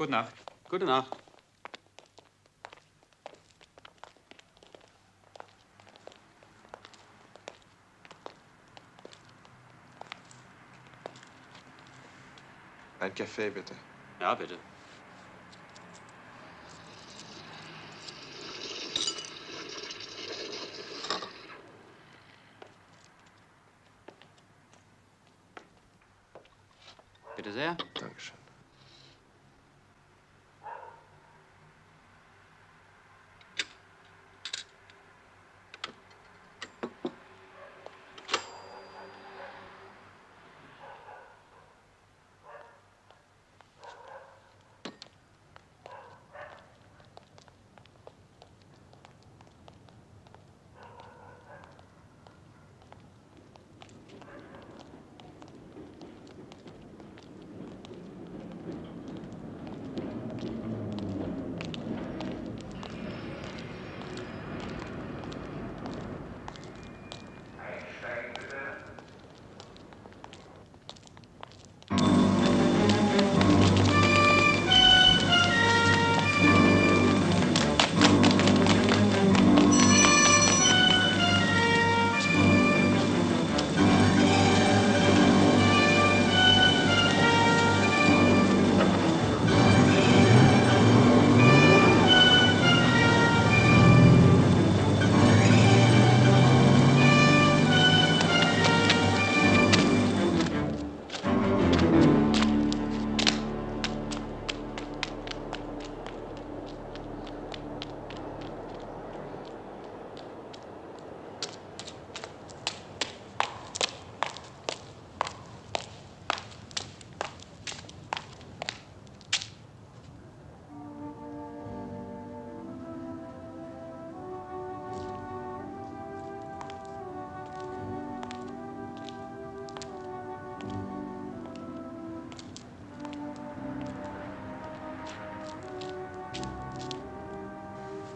Gute Nacht. Gute Nacht. Ein Kaffee, bitte. Ja, bitte. Bitte sehr. Dankeschön.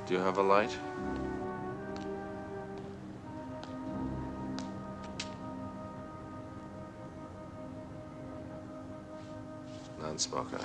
Do you have a light? Non-smoker.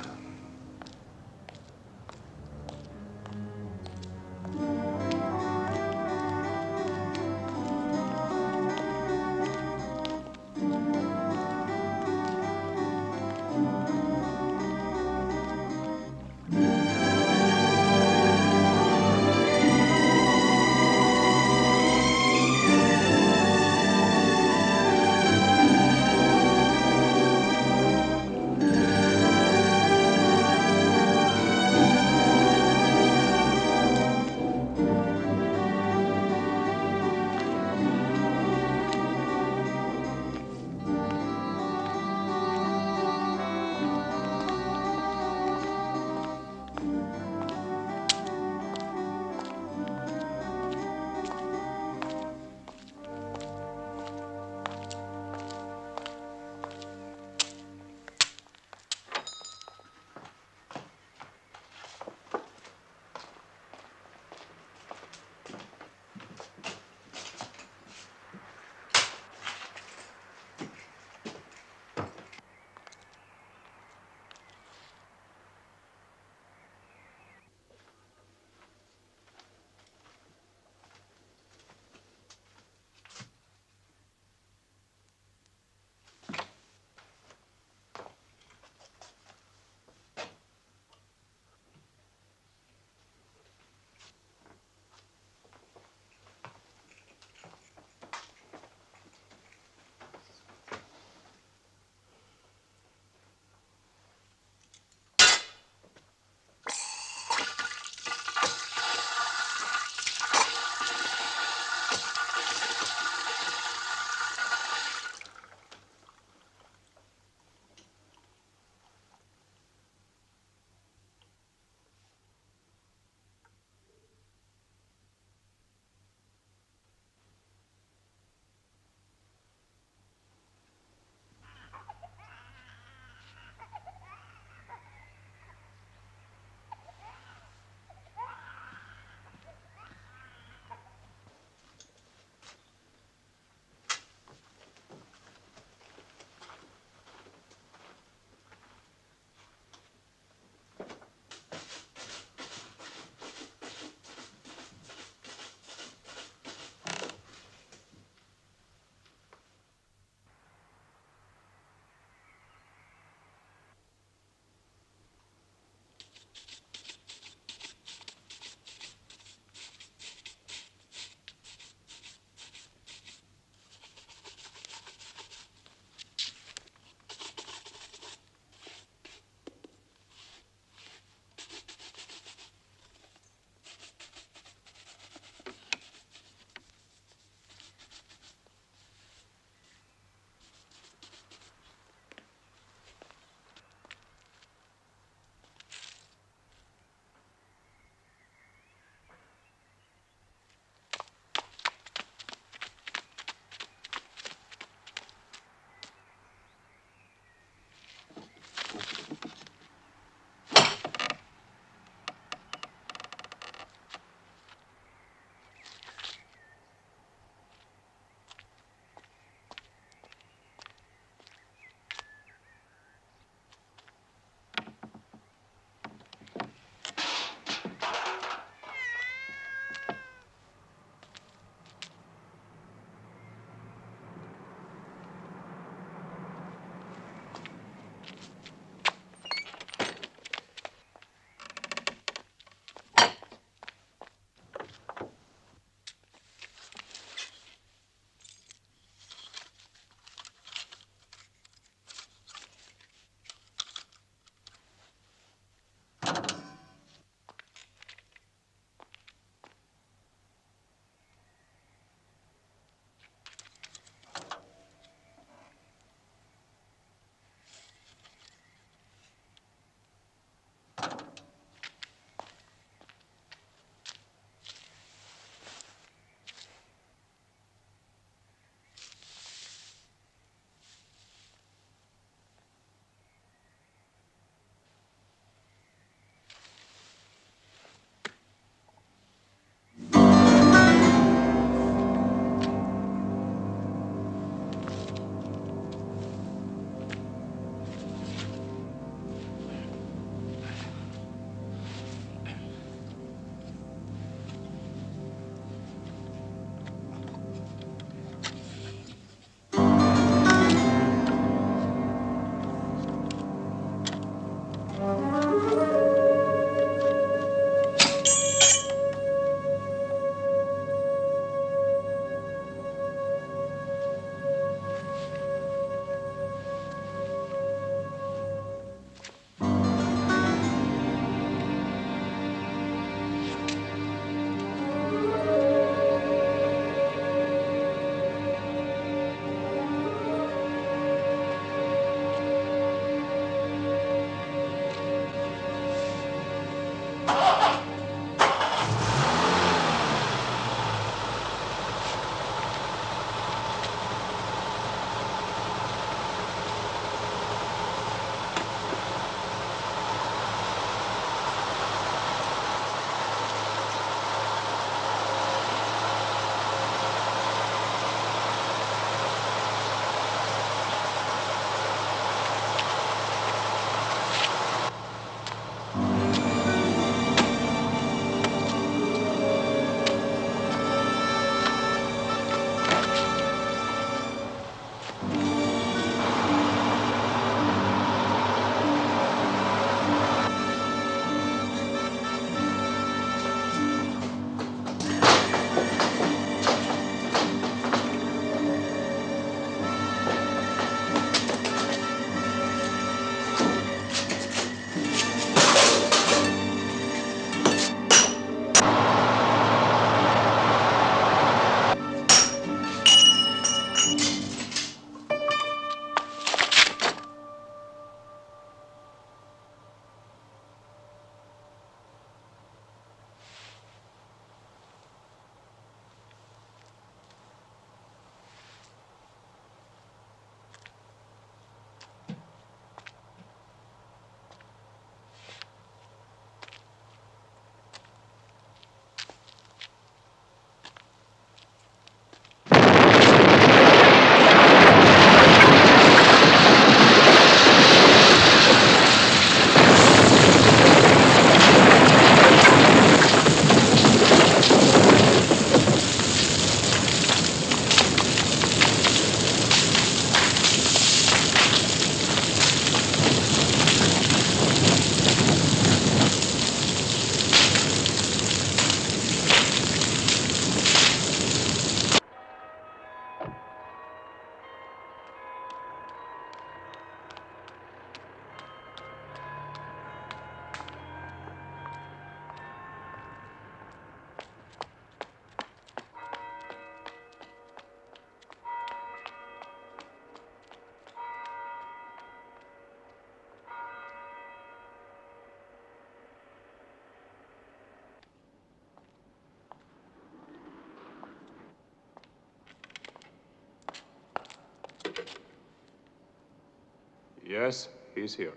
Yes, he's here.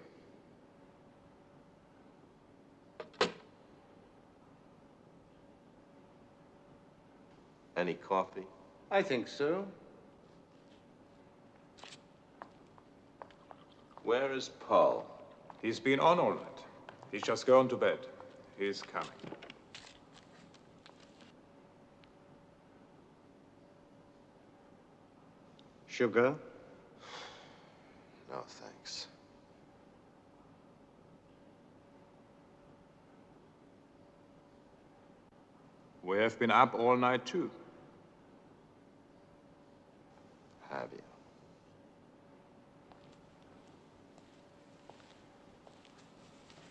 Any coffee? I think so. Where is Paul? He's been on all night. He's just gone to bed. He's coming. Sugar? No, thanks. We have been up all night, too. Have you?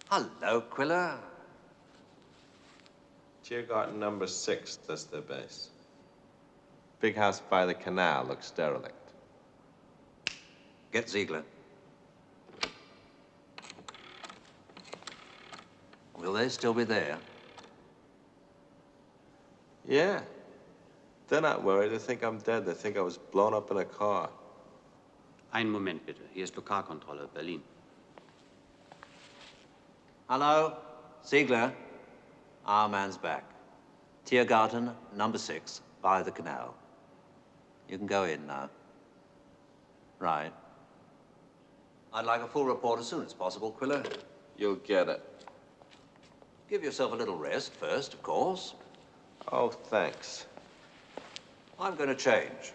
Hello, Quiller. Tiergarten number 6, that's their base. Big house by the canal looks derelict. Get Ziegler. Will they still be there? Yeah. They're not worried. They think I'm dead. They think I was blown up in a car. Einen Moment bitte. Hier ist Lokalkontrolle, Berlin. Hello? Ziegler? Our man's back. Tiergarten, number 6, by the canal. You can go in now. Right. I'd like a full report as soon as possible, Quiller. You'll get it. Give yourself a little rest first, of course. Oh, thanks. I'm going to change.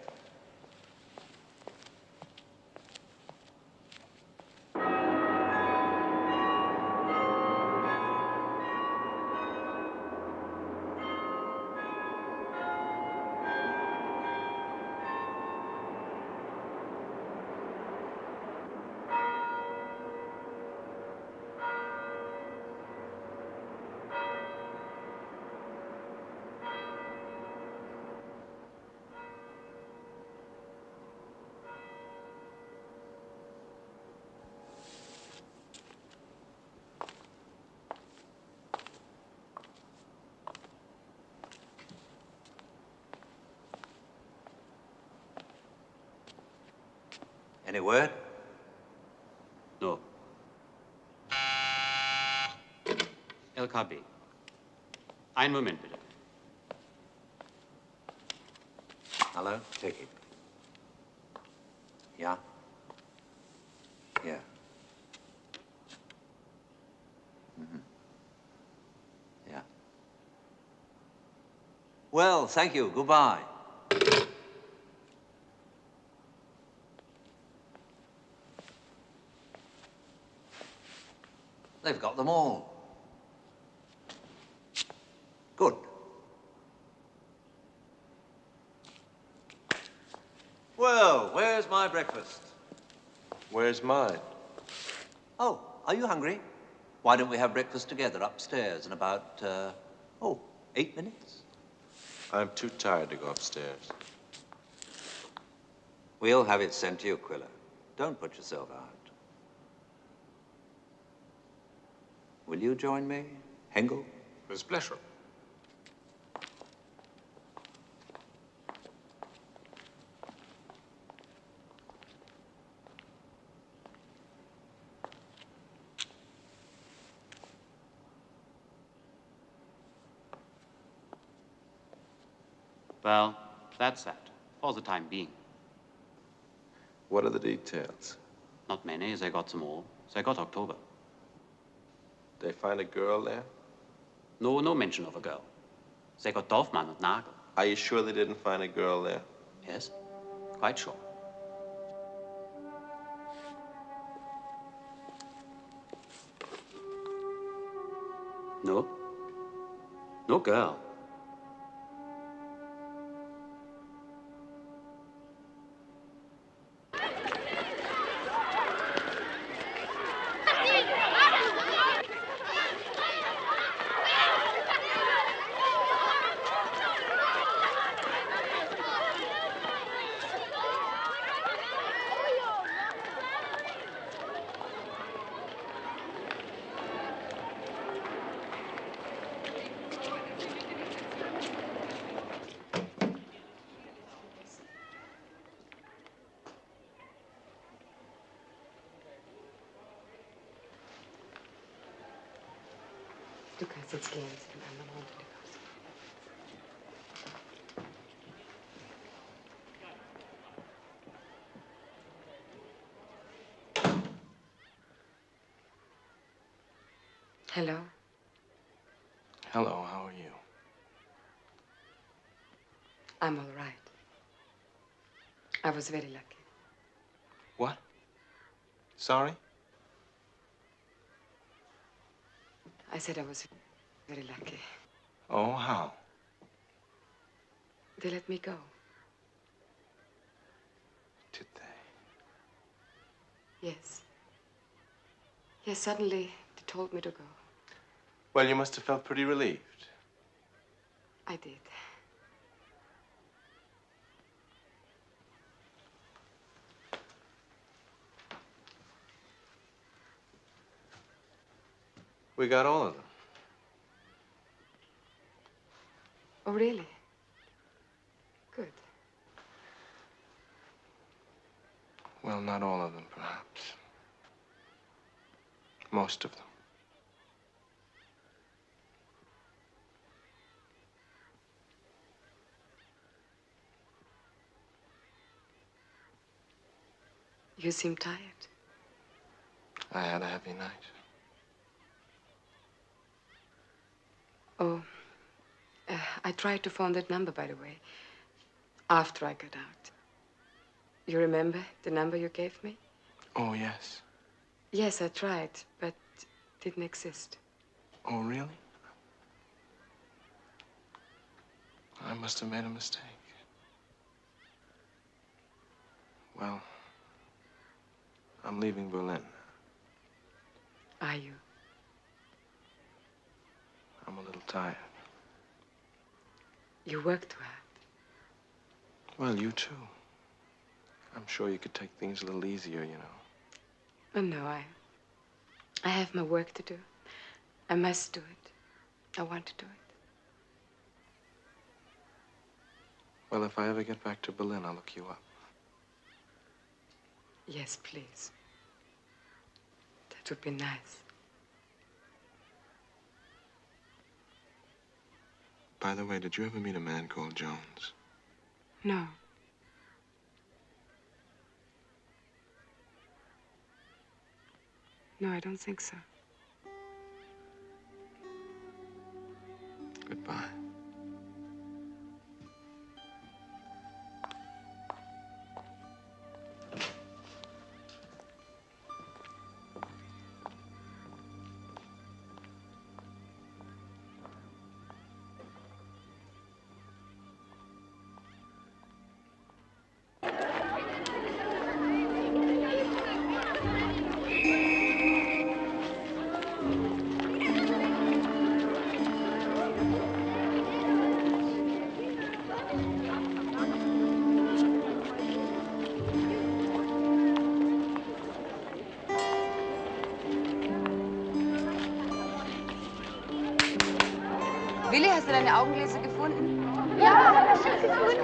Any word? No. LKB. Einen Moment bitte. Hello? Take it. Yeah? Yeah. Mm-hmm. Yeah. Well, thank you. Goodbye. They've got them all. Good. Well, where's my breakfast? Where's mine? Oh, are you hungry? Why don't we have breakfast together upstairs in about, 8 minutes? I'm too tired to go upstairs. We'll have it sent to you, Quiller. Don't put yourself out. Will you join me, Hengel? With pleasure. Well, that's that, for the time being. What are the details? Not many. They got them all. They got October. They find a girl there? No, no mention of a girl. They got Dorfmann and Nagel. Are you sure they didn't find a girl there? Yes, quite sure. No. No girl. Du kannst jetzt gehen, zu dem anderen Hund in der Pause. Hello. Hello, how are you? I'm all right. I was very lucky. What? Sorry? I said I was very lucky. Oh, how? They let me go. Did they? Yes. Yes, suddenly they told me to go. Well, you must have felt pretty relieved. I did. We got all of them. Oh, really? Good. Well, not all of them, perhaps. Most of them. You seem tired. I had a heavy night. Oh, I tried to phone that number, by the way, after I got out. You remember the number you gave me? Oh, yes. Yes, I tried, but it didn't exist. Oh, really? I must have made a mistake. Well, I'm leaving Berlin. Are you? I'm a little tired. You work too hard. Well, you too. I'm sure you could take things a little easier, you know. Oh, no, I have my work to do. I must do it. I want to do it. Well, if I ever get back to Berlin, I'll look you up. Yes, please. That would be nice. By the way, did you ever meet a man called Jones? No. No, I don't think so. Goodbye. Willi, hast du deine Augengläser gefunden? Ja, hab ich schon gefunden.